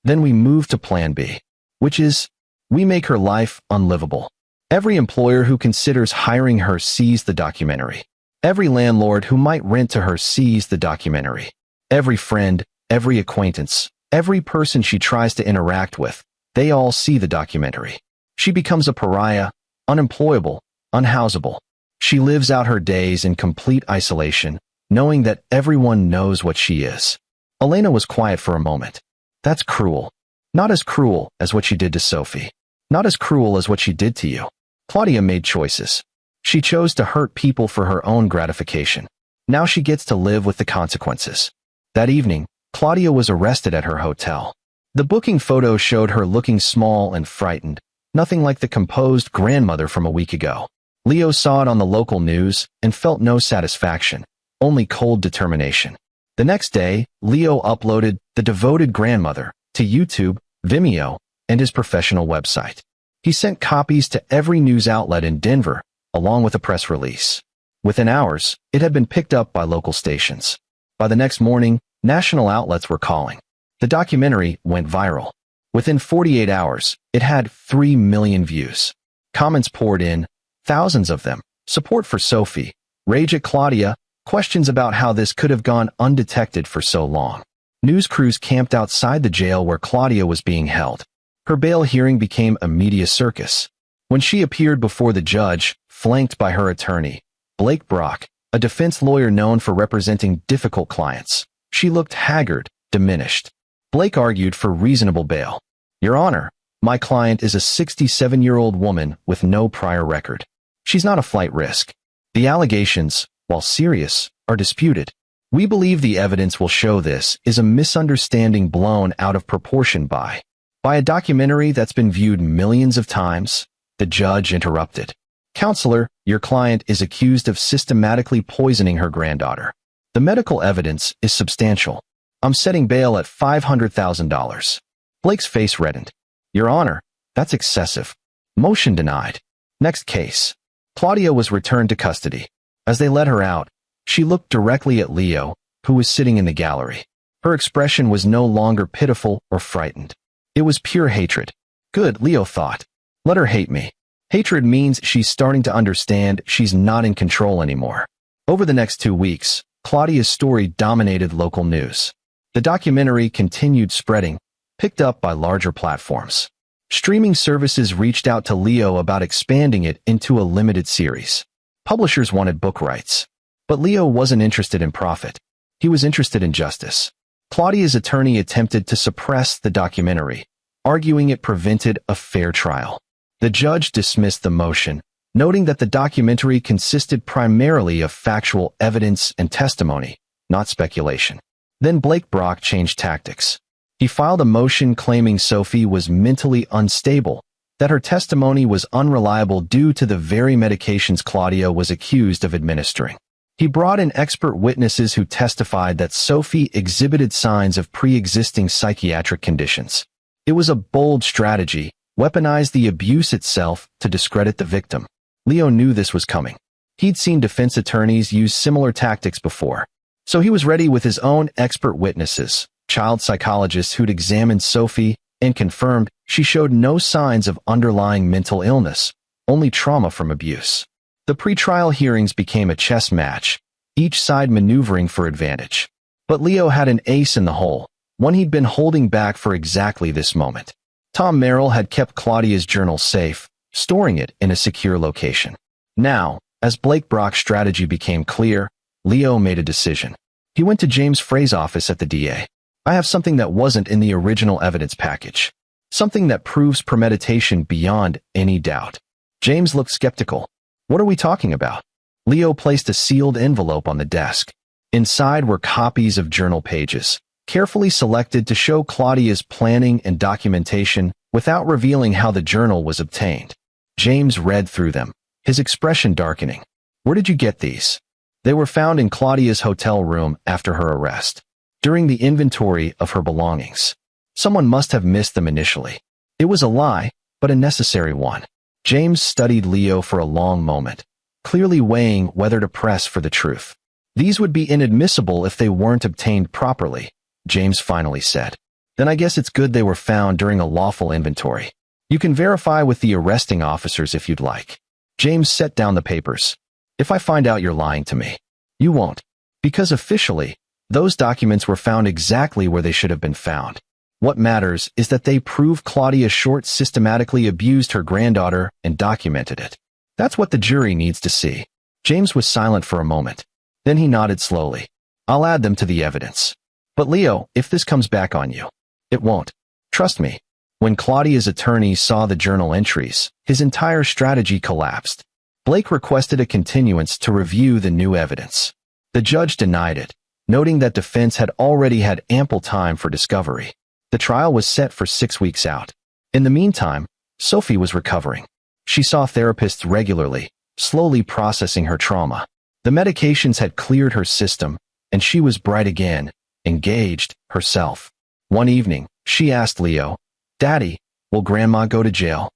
Then we move to plan B, which is, we make her life unlivable. Every employer who considers hiring her sees the documentary. Every landlord who might rent to her sees the documentary. Every friend, every acquaintance, every person she tries to interact with, they all see the documentary. She becomes a pariah, unemployable, unhousable. She lives out her days in complete isolation, knowing that everyone knows what she is. Elena was quiet for a moment. That's cruel. Not as cruel as what she did to Sophie. Not as cruel as what she did to you. Claudia made choices. She chose to hurt people for her own gratification. Now she gets to live with the consequences. That evening, Claudia was arrested at her hotel. The booking photo showed her looking small and frightened, nothing like the composed grandmother from a week ago. Leo saw it on the local news and felt no satisfaction, only cold determination. The next day, Leo uploaded The Devoted Grandmother to YouTube, Vimeo, and his professional website. He sent copies to every news outlet in Denver, along with a press release. Within hours, it had been picked up by local stations. By the next morning, national outlets were calling. The documentary went viral. Within 48 hours, it had 3 million views. Comments poured in, thousands of them. Support for Sophie, rage at Claudia, questions about how this could have gone undetected for so long. News crews camped outside the jail where Claudia was being held. Her bail hearing became a media circus. When she appeared before the judge, flanked by her attorney, Bl00d, a defense lawyer known for representing difficult clients, she looked haggard, diminished. Blake argued for reasonable bail. "Your Honor, my client is a 67-year-old woman with no prior record. She's not a flight risk. The allegations, while serious, are disputed. We believe the evidence will show this is a misunderstanding blown out of proportion by a documentary that's been viewed millions of times." The judge interrupted. "Counselor, your client is accused of systematically poisoning her granddaughter. The medical evidence is substantial. I'm setting bail at $500,000. Blake's face reddened. "Your Honor, that's excessive." Motion denied. Next case. Claudia was returned to custody. As they let her out, she looked directly at Leo, who was sitting in the gallery. Her expression was no longer pitiful or frightened. It was pure hatred. Good, Leo thought. Let her hate me. Hatred means she's starting to understand she's not in control anymore. Over the next 2 weeks, Claudia's story dominated local news. The documentary continued spreading, picked up by larger platforms. Streaming services reached out to Leo about expanding it into a limited series. Publishers wanted book rights. But Leo wasn't interested in profit. He was interested in justice. Claudia's attorney attempted to suppress the documentary, arguing it prevented a fair trial. The judge dismissed the motion, noting that the documentary consisted primarily of factual evidence and testimony, not speculation. Then Bl00d changed tactics. He filed a motion claiming Sophie was mentally unstable, that her testimony was unreliable due to the very medications Claudia was accused of administering. He brought in expert witnesses who testified that Sophie exhibited signs of pre-existing psychiatric conditions. It was a bold strategy, weaponized the abuse itself to discredit the victim. Leo knew this was coming. He'd seen defense attorneys use similar tactics before. So he was ready with his own expert witnesses, child psychologists who'd examined Sophie and confirmed she showed no signs of underlying mental illness, only trauma from abuse. The pretrial hearings became a chess match, each side maneuvering for advantage. But Leo had an ace in the hole, one he'd been holding back for exactly this moment. Tom Merrill had kept Claudia's journal safe, storing it in a secure location. Now, as Bl00d's strategy became clear, Leo made a decision. He went to James Frey's office at the DA. "I have something that wasn't in the original evidence package. Something that proves premeditation beyond any doubt." James looked skeptical. "What are we talking about?" Leo placed a sealed envelope on the desk. Inside were copies of journal pages, carefully selected to show Claudia's planning and documentation without revealing how the journal was obtained. James read through them, his expression darkening. "Where did you get these?" "They were found in Claudia's hotel room after her arrest, during the inventory of her belongings. Someone must have missed them initially. It was a lie, but a necessary one." James studied Leo for a long moment, clearly weighing whether to press for the truth. "These would be inadmissible if they weren't obtained properly," James finally said. "Then I guess it's good they were found during a lawful inventory. You can verify with the arresting officers if you'd like." James set down the papers. "If I find out you're lying to me." "You won't. Because officially, those documents were found exactly where they should have been found. What matters is that they prove Claudia Short systematically abused her granddaughter and documented it. That's what the jury needs to see." James was silent for a moment. Then he nodded slowly. "I'll add them to the evidence. But Leo, if this comes back on you." "It won't. Trust me." When Claudia's attorney saw the journal entries, his entire strategy collapsed. Blake requested a continuance to review the new evidence. The judge denied it, noting that defense had already had ample time for discovery. The trial was set for 6 weeks out. In the meantime, Sophie was recovering. She saw therapists regularly, slowly processing her trauma. The medications had cleared her system, and she was bright again, engaged, herself. One evening, she asked Leo, "Daddy, will Grandma go to jail?"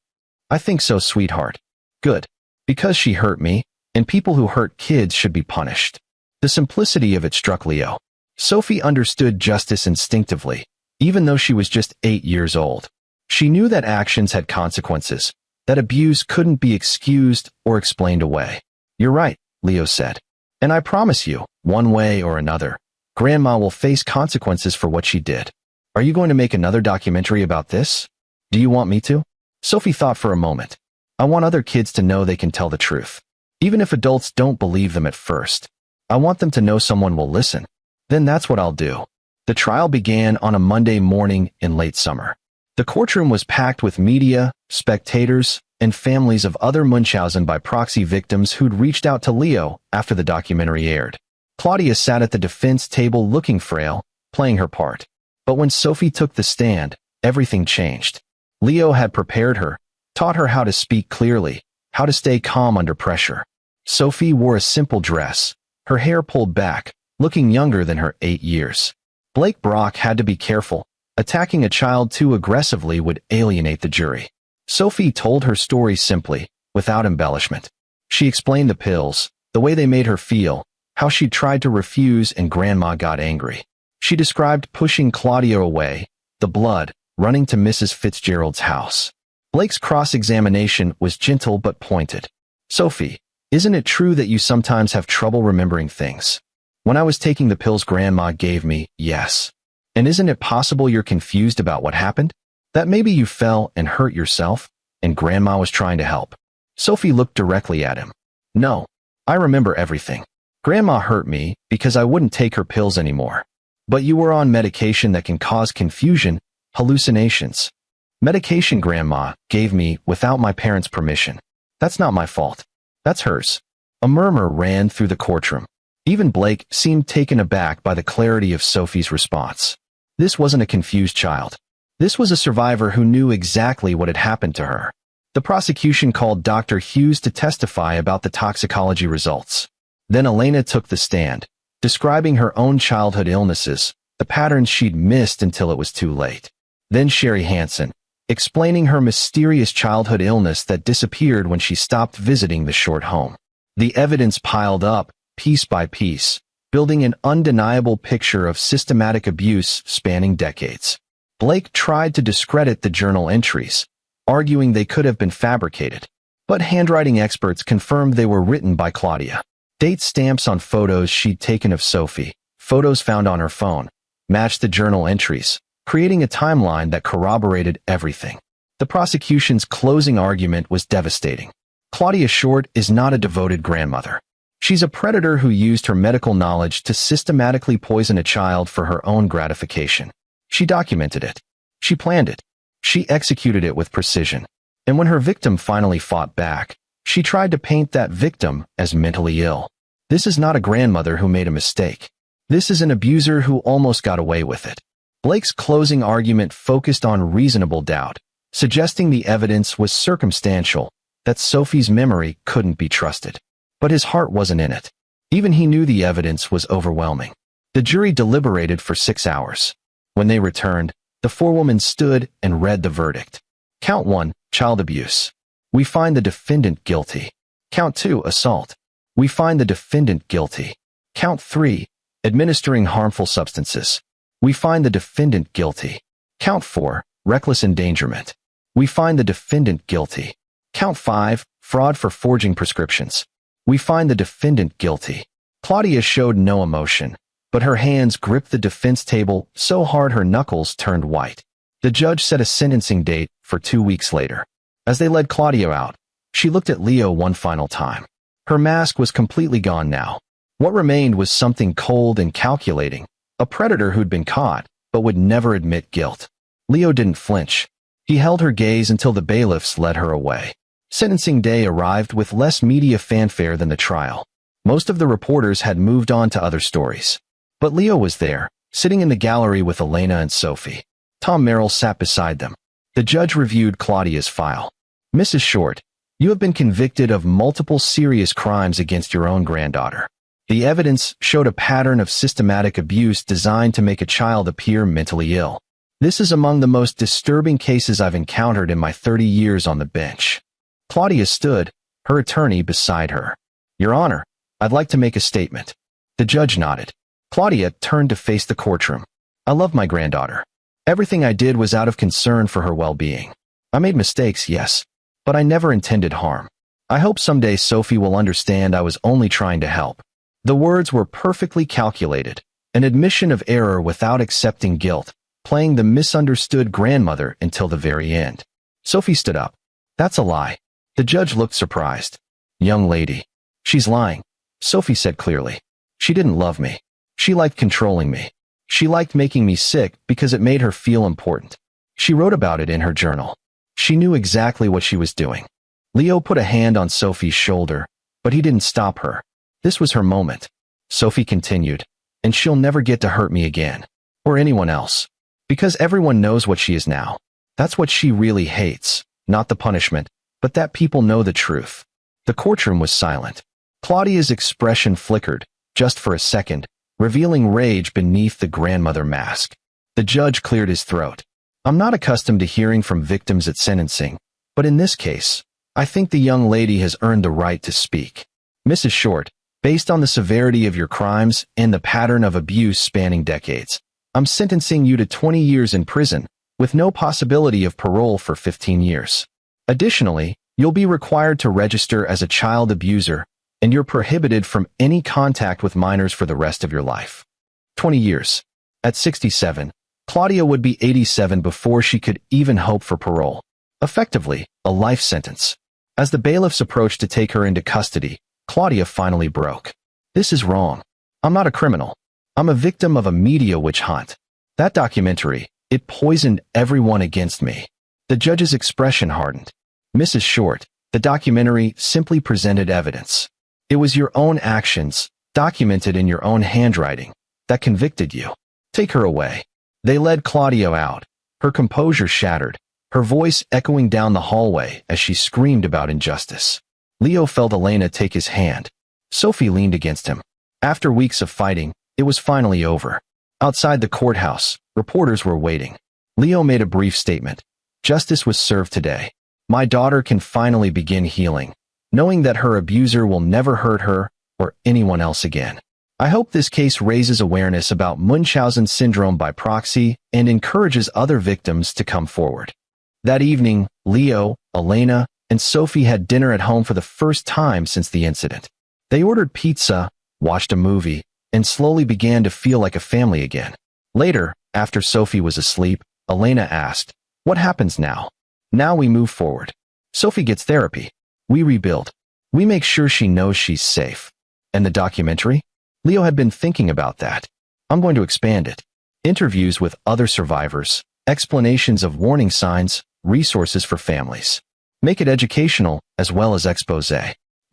"I think so, sweetheart." "Good. Because she hurt me, and people who hurt kids should be punished." The simplicity of it struck Leo. Sophie understood justice instinctively, even though she was just 8 years old. She knew that actions had consequences, that abuse couldn't be excused or explained away. "You're right," Leo said. "And I promise you, one way or another, Grandma will face consequences for what she did." "Are you going to make another documentary about this?" "Do you want me to?" Sophie thought for a moment. "I want other kids to know they can tell the truth. Even if adults don't believe them at first. I want them to know someone will listen. Then that's what I'll do." The trial began on a Monday morning in late summer. The courtroom was packed with media, spectators, and families of other Munchausen by proxy victims who'd reached out to Leo after the documentary aired. Claudia sat at the defense table looking frail, playing her part. But when Sophie took the stand, everything changed. Leo had prepared her, taught her how to speak clearly, how to stay calm under pressure. Sophie wore a simple dress, her hair pulled back, looking younger than her 8 years. Blake Brock had to be careful. Attacking a child too aggressively would alienate the jury. Sophie told her story simply, without embellishment. She explained the pills, the way they made her feel, how she tried to refuse and Grandma got angry. She described pushing Claudia away, the blood, running to Mrs. Fitzgerald's house. Blake's cross-examination was gentle but pointed. "Sophie, isn't it true that you sometimes have trouble remembering things?" "When I was taking the pills Grandma gave me, yes." "And isn't it possible you're confused about what happened? That maybe you fell and hurt yourself, and Grandma was trying to help?" Sophie looked directly at him. "No, I remember everything. Grandma hurt me because I wouldn't take her pills anymore. But you were on medication that can cause confusion, hallucinations. Medication Grandma gave me without my parents' permission. That's not my fault. That's hers." A murmur ran through the courtroom. Even Blake seemed taken aback by the clarity of Sophie's response. This wasn't a confused child. This was a survivor who knew exactly what had happened to her. The prosecution called Dr. Hughes to testify about the toxicology results. Then Elena took the stand, describing her own childhood illnesses, the patterns she'd missed until it was too late. Then Sherry Hansen, explaining her mysterious childhood illness that disappeared when she stopped visiting the short home. The evidence piled up, piece by piece, building an undeniable picture of systematic abuse spanning decades. Blake tried to discredit the journal entries, arguing they could have been fabricated. But handwriting experts confirmed they were written by Claudia. Date stamps on photos she'd taken of Sophie, photos found on her phone, matched the journal entries, creating a timeline that corroborated everything. The prosecution's closing argument was devastating. Claudia Short is not a devoted grandmother. She's a predator who used her medical knowledge to systematically poison a child for her own gratification. She documented it. She planned it. She executed it with precision. And when her victim finally fought back, she tried to paint that victim as mentally ill. This is not a grandmother who made a mistake. This is an abuser who almost got away with it. Blake's closing argument focused on reasonable doubt, suggesting the evidence was circumstantial, that Sophie's memory couldn't be trusted. But his heart wasn't in it. Even he knew the evidence was overwhelming. The jury deliberated for 6 hours. When they returned, the forewoman stood and read the verdict. Count 1, child abuse. We find the defendant guilty. Count 2, assault. We find the defendant guilty. Count 3, administering harmful substances. We find the defendant guilty. Count 4, reckless endangerment. We find the defendant guilty. Count 5, fraud for forging prescriptions. We find the defendant guilty. Claudia showed no emotion, but her hands gripped the defense table so hard her knuckles turned white. The judge set a sentencing date for 2 weeks later. As they led Claudia out, she looked at Leo one final time. Her mask was completely gone now. What remained was something cold and calculating, a predator who'd been caught, but would never admit guilt. Leo didn't flinch. He held her gaze until the bailiffs led her away. Sentencing day arrived with less media fanfare than the trial. Most of the reporters had moved on to other stories. But Leo was there, sitting in the gallery with Elena and Sophie. Tom Merrill sat beside them. The judge reviewed Claudia's file. Mrs. Short, you have been convicted of multiple serious crimes against your own granddaughter. The evidence showed a pattern of systematic abuse designed to make a child appear mentally ill. This is among the most disturbing cases I've encountered in my 30 years on the bench. Claudia stood, her attorney beside her. Your Honor, I'd like to make a statement. The judge nodded. Claudia turned to face the courtroom. I love my granddaughter. Everything I did was out of concern for her well-being. I made mistakes, yes, but I never intended harm. I hope someday Sophie will understand I was only trying to help. The words were perfectly calculated, an admission of error without accepting guilt, playing the misunderstood grandmother until the very end. Sophie stood up. That's a lie. The judge looked surprised. Young lady. She's lying, Sophie said clearly. She didn't love me. She liked controlling me. She liked making me sick because it made her feel important. She wrote about it in her journal. She knew exactly what she was doing. Leo put a hand on Sophie's shoulder, but he didn't stop her. This was her moment. Sophie continued, and she'll never get to hurt me again, or anyone else, because everyone knows what she is now. That's what she really hates, not the punishment, but that people know the truth. The courtroom was silent. Claudia's expression flickered, just for a second, revealing rage beneath the grandmother mask. The judge cleared his throat. I'm not accustomed to hearing from victims at sentencing, but in this case, I think the young lady has earned the right to speak. Mrs. Short, based on the severity of your crimes and the pattern of abuse spanning decades, I'm sentencing you to 20 years in prison, with no possibility of parole for 15 years. Additionally, you'll be required to register as a child abuser, and you're prohibited from any contact with minors for the rest of your life. 20 years. At 67, Claudia would be 87 before she could even hope for parole. Effectively, a life sentence. As the bailiffs approached to take her into custody, Claudia finally broke. This is wrong. I'm not a criminal. I'm a victim of a media witch hunt. That documentary, it poisoned everyone against me. The judge's expression hardened. Mrs. Short, the documentary simply presented evidence. It was your own actions, documented in your own handwriting, that convicted you. Take her away. They led Claudia out, her composure shattered, her voice echoing down the hallway as she screamed about injustice. Leo felt Elena take his hand. Sophie leaned against him. After weeks of fighting, it was finally over. Outside the courthouse, reporters were waiting. Leo made a brief statement. Justice was served today. My daughter can finally begin healing, knowing that her abuser will never hurt her or anyone else again. I hope this case raises awareness about Munchausen syndrome by proxy and encourages other victims to come forward. That evening, Leo, Elena, and Sophie had dinner at home for the first time since the incident. They ordered pizza, watched a movie, and slowly began to feel like a family again. Later, after Sophie was asleep, Elena asked, "What happens now?" "Now we move forward. Sophie gets therapy. We rebuild. We make sure she knows she's safe." And the documentary? Leo had been thinking about that. I'm going to expand it. Interviews with other survivors, explanations of warning signs, resources for families. Make it educational as well as expose.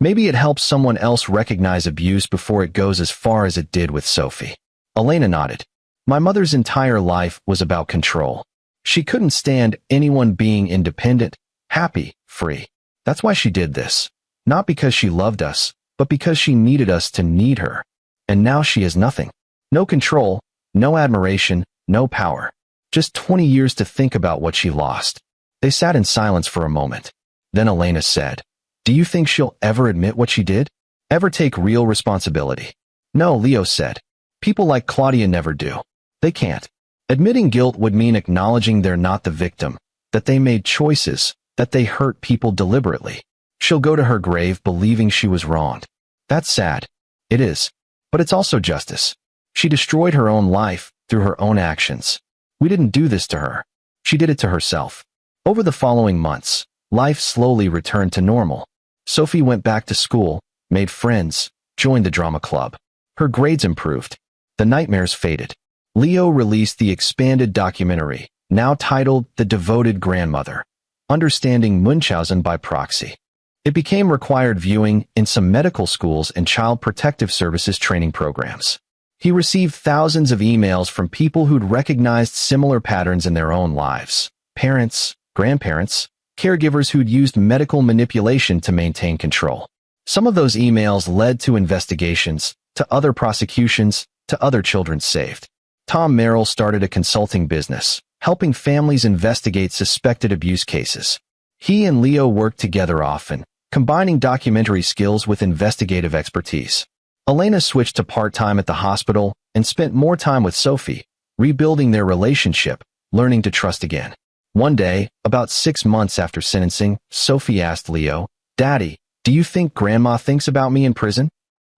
Maybe it helps someone else recognize abuse before it goes as far as it did with Sophie. Elena nodded. My mother's entire life was about control. She couldn't stand anyone being independent, happy, free. That's why she did this. Not because she loved us, but because she needed us to need her. And now she has nothing. No control, no admiration, no power. Just 20 years to think about what she lost. They sat in silence for a moment. Then Elena said, "Do you think she'll ever admit what she did? Ever take real responsibility?" "No," Leo said. "People like Claudia never do. They can't. Admitting guilt would mean acknowledging they're not the victim, that they made choices, that they hurt people deliberately. She'll go to her grave believing she was wronged. That's sad. It is. But it's also justice. She destroyed her own life through her own actions. We didn't do this to her. She did it to herself." Over the following months, life slowly returned to normal. Sophie went back to school, made friends, joined the drama club. Her grades improved. The nightmares faded. Leo released the expanded documentary, now titled The Devoted Grandmother, Understanding Munchausen by Proxy. It became required viewing in some medical schools and child protective services training programs. He received thousands of emails from people who'd recognized similar patterns in their own lives. Parents, grandparents, caregivers who'd used medical manipulation to maintain control. Some of those emails led to investigations, to other prosecutions, to other children saved. Tom Merrill started a consulting business, helping families investigate suspected abuse cases. He and Leo worked together often, combining documentary skills with investigative expertise. Elena switched to part-time at the hospital and spent more time with Sophie, rebuilding their relationship, learning to trust again. One day, about 6 months after sentencing, Sophie asked Leo, "Daddy, do you think Grandma thinks about me in prison?"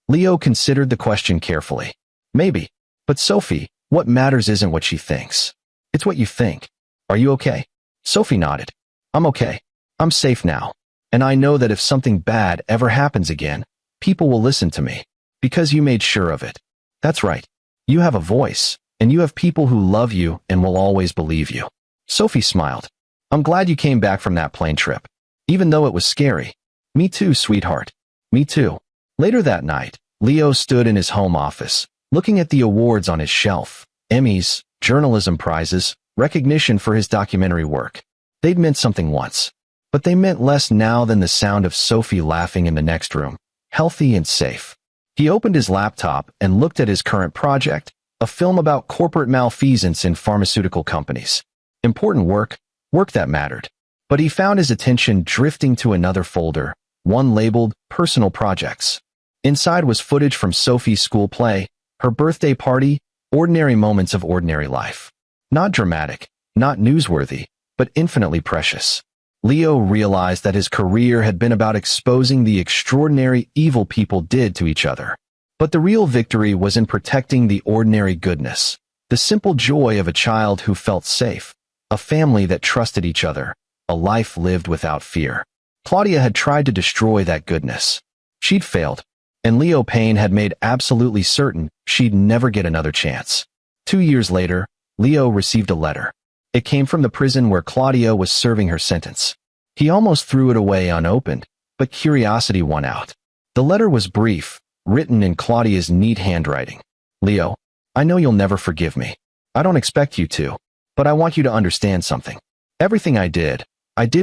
Leo considered the question carefully. "Maybe. But Sophie, what matters isn't what she thinks. It's what you think. Are you okay?" Sophie nodded. "I'm okay. I'm safe now. And I know that if something bad ever happens again, people will listen to me. Because you made sure of it." "That's right. You have a voice, and you have people who love you and will always believe you." Sophie smiled. "I'm glad you came back from that plane trip. Even though it was scary." "Me too, sweetheart. Me too." Later that night, Leo stood in his home office, looking at the awards on his shelf. Emmys, journalism prizes, recognition for his documentary work. They'd meant something once. But they meant less now than the sound of Sophie laughing in the next room, healthy and safe. He opened his laptop and looked at his current project, a film about corporate malfeasance in pharmaceutical companies. Important work, work that mattered. But he found his attention drifting to another folder, one labeled Personal Projects. Inside was footage from Sophie's school play, her birthday party, ordinary moments of ordinary life. Not dramatic, not newsworthy, but infinitely precious. Leo realized that his career had been about exposing the extraordinary evil people did to each other. But the real victory was in protecting the ordinary goodness, the simple joy of a child who felt safe, a family that trusted each other, a life lived without fear. Claudia had tried to destroy that goodness. She'd failed, and Leo Payne had made absolutely certain she'd never get another chance. 2 years later, Leo received a letter. It came from the prison where Claudia was serving her sentence. He almost threw it away unopened, but curiosity won out. The letter was brief, written in Claudia's neat handwriting. "Leo, I know you'll never forgive me. I don't expect you to, but I want you to understand something. Everything I did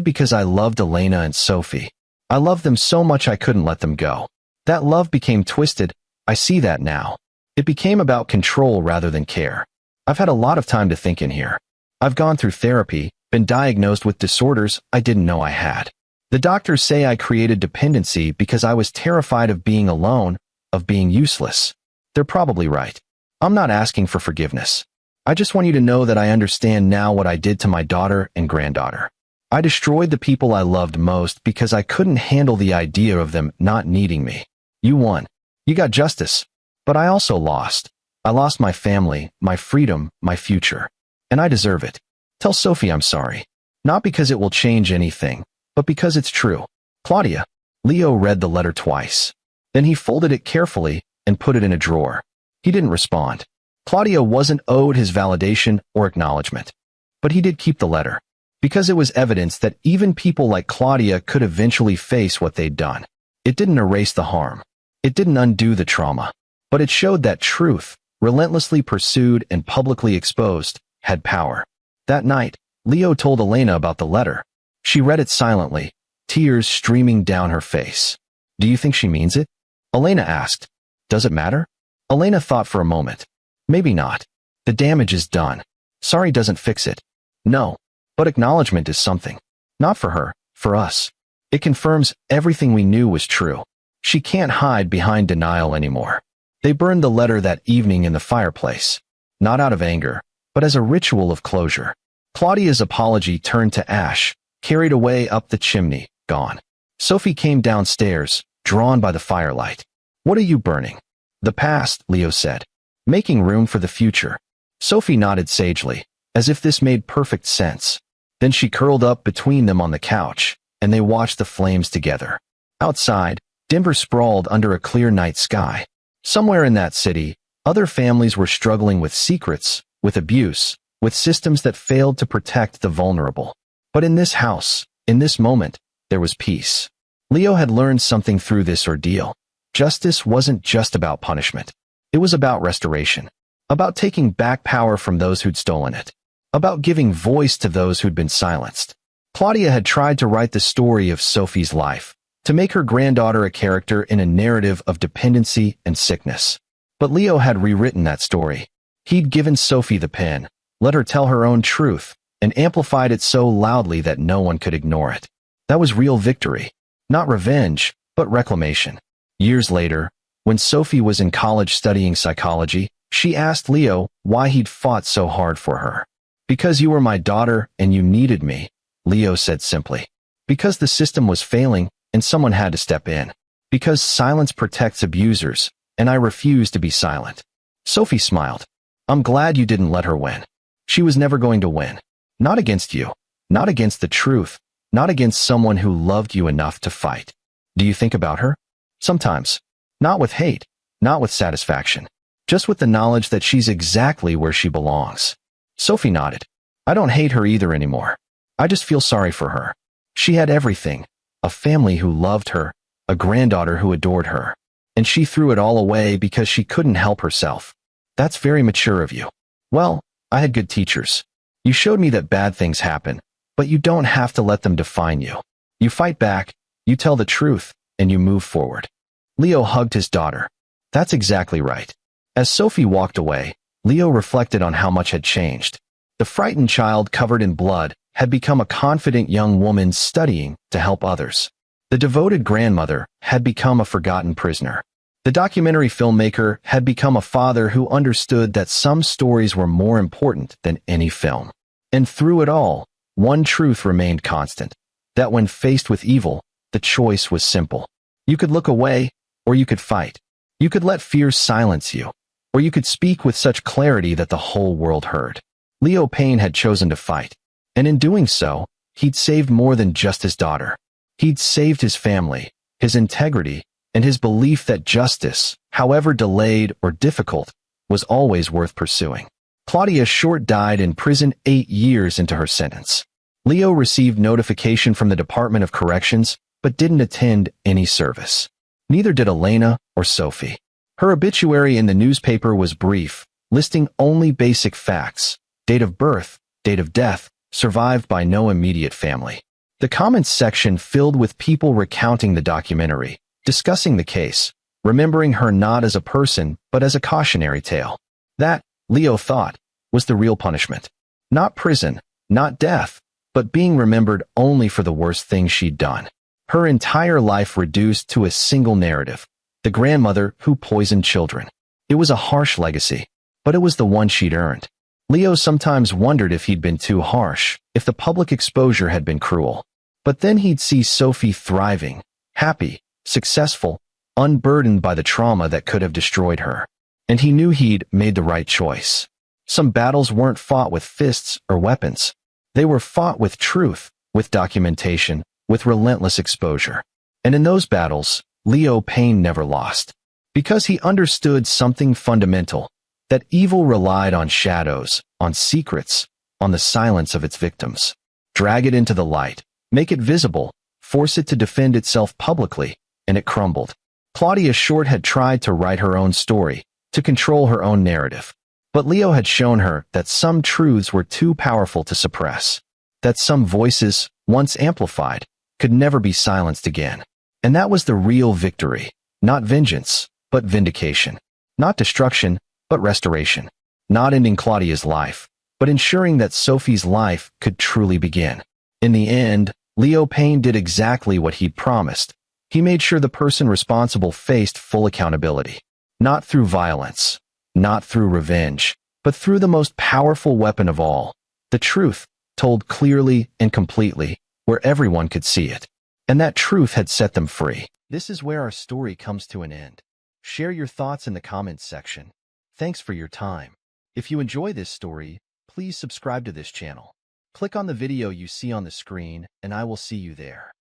because I loved Elena and Sophie. I loved them so much I couldn't let them go. That love became twisted. I see that now. It became about control rather than care. I've had a lot of time to think in here. I've gone through therapy, been diagnosed with disorders I didn't know I had. The doctors say I created dependency because I was terrified of being alone, of being useless. They're probably right. I'm not asking for forgiveness. I just want you to know that I understand now what I did to my daughter and granddaughter. I destroyed the people I loved most because I couldn't handle the idea of them not needing me. You won. You got justice. But I also lost. I lost my family, my freedom, my future. And I deserve it. Tell Sophie I'm sorry. Not because it will change anything, but because it's true. Claudia." Leo read the letter twice. Then he folded it carefully and put it in a drawer. He didn't respond. Claudia wasn't owed his validation or acknowledgement. But he did keep the letter, because it was evidence that even people like Claudia could eventually face what they'd done. It didn't erase the harm. It didn't undo the trauma. But it showed that truth, relentlessly pursued and publicly exposed, had power. That night, Leo told Elena about the letter. She read it silently, tears streaming down her face. "Do you think she means it?" Elena asked. "Does it matter?" Elena thought for a moment. "Maybe not. The damage is done. Sorry doesn't fix it." "No. But acknowledgement is something. Not for her, for us. It confirms everything we knew was true. She can't hide behind denial anymore." They burned the letter that evening in the fireplace. Not out of anger, but as a ritual of closure. Claudia's apology turned to ash, carried away up the chimney, gone. Sophie came downstairs, drawn by the firelight. "What are you burning?" "The past," Leo said. "Making room for the future." Sophie nodded sagely, as if this made perfect sense. Then she curled up between them on the couch, and they watched the flames together. Outside, Denver sprawled under a clear night sky. Somewhere in that city, other families were struggling with secrets, with abuse, with systems that failed to protect the vulnerable. But in this house, in this moment, there was peace. Leo had learned something through this ordeal. Justice wasn't just about punishment. It was about restoration, about taking back power from those who'd stolen it, about giving voice to those who'd been silenced. Claudia had tried to write the story of Sophie's life, to make her granddaughter a character in a narrative of dependency and sickness. But Leo had rewritten that story. He'd given Sophie the pen, let her tell her own truth, and amplified it so loudly that no one could ignore it. That was real victory. Not revenge, but reclamation. Years later, when Sophie was in college studying psychology, she asked Leo why he'd fought so hard for her. "Because you were my daughter and you needed me," Leo said simply. "Because the system was failing and someone had to step in. Because silence protects abusers, and I refuse to be silent." Sophie smiled. "I'm glad you didn't let her win. She was never going to win. Not against you. Not against the truth. Not against someone who loved you enough to fight." Do you think about her? Sometimes. Not with hate. Not with satisfaction. Just with the knowledge that she's exactly where she belongs. Sophie nodded. "I don't hate her either anymore. I just feel sorry for her. She had everything. A family who loved her. A granddaughter who adored her. And she threw it all away because she couldn't help herself. That's very mature of you." "Well, I had good teachers. You showed me that bad things happen, but you don't have to let them define you. You fight back, you tell the truth, and you move forward." Leo hugged his daughter. "That's exactly right." As Sophie walked away, Leo reflected on how much had changed. The frightened child covered in blood had become a confident young woman studying to help others. The devoted grandmother had become a forgotten prisoner. The documentary filmmaker had become a father who understood that some stories were more important than any film. And through it all, one truth remained constant, that when faced with evil, the choice was simple. You could look away, or you could fight. You could let fear silence you, or you could speak with such clarity that the whole world heard. Leo Payne had chosen to fight, and in doing so, he'd saved more than just his daughter. He'd saved his family, his integrity, and his belief that justice, however delayed or difficult, was always worth pursuing. Claudia Short died in prison 8 years into her sentence. Leo received notification from the Department of Corrections, but didn't attend any service. Neither did Elena or Sophie. Her obituary in the newspaper was brief, listing only basic facts: date of birth, date of death, survived by no immediate family. The comments section filled with people recounting the documentary, discussing the case, remembering her not as a person, but as a cautionary tale. That, Leo thought, was the real punishment. Not prison, not death, but being remembered only for the worst things she'd done. Her entire life reduced to a single narrative: the grandmother who poisoned children. It was a harsh legacy, but it was the one she'd earned. Leo sometimes wondered if he'd been too harsh, if the public exposure had been cruel. But then he'd see Sophie thriving, happy, successful, unburdened by the trauma that could have destroyed her. And he knew he'd made the right choice. Some battles weren't fought with fists or weapons. They were fought with truth, with documentation, with relentless exposure. And in those battles, Leo Payne never lost. Because he understood something fundamental, that evil relied on shadows, on secrets, on the silence of its victims. Drag it into the light, make it visible, force it to defend itself publicly, and it crumbled. Claudia Short had tried to write her own story, to control her own narrative. But Leo had shown her that some truths were too powerful to suppress, that some voices, once amplified, could never be silenced again. And that was the real victory, not vengeance, but vindication. Not destruction, but restoration. Not ending Claudia's life, but ensuring that Sophie's life could truly begin. In the end, Leo Payne did exactly what he'd promised. He made sure the person responsible faced full accountability. Not through violence, not through revenge, but through the most powerful weapon of all: the truth, told clearly and completely, where everyone could see it. And that truth had set them free. This is where our story comes to an end. Share your thoughts in the comments section. Thanks for your time. If you enjoy this story, please subscribe to this channel. Click on the video you see on the screen, and I will see you there.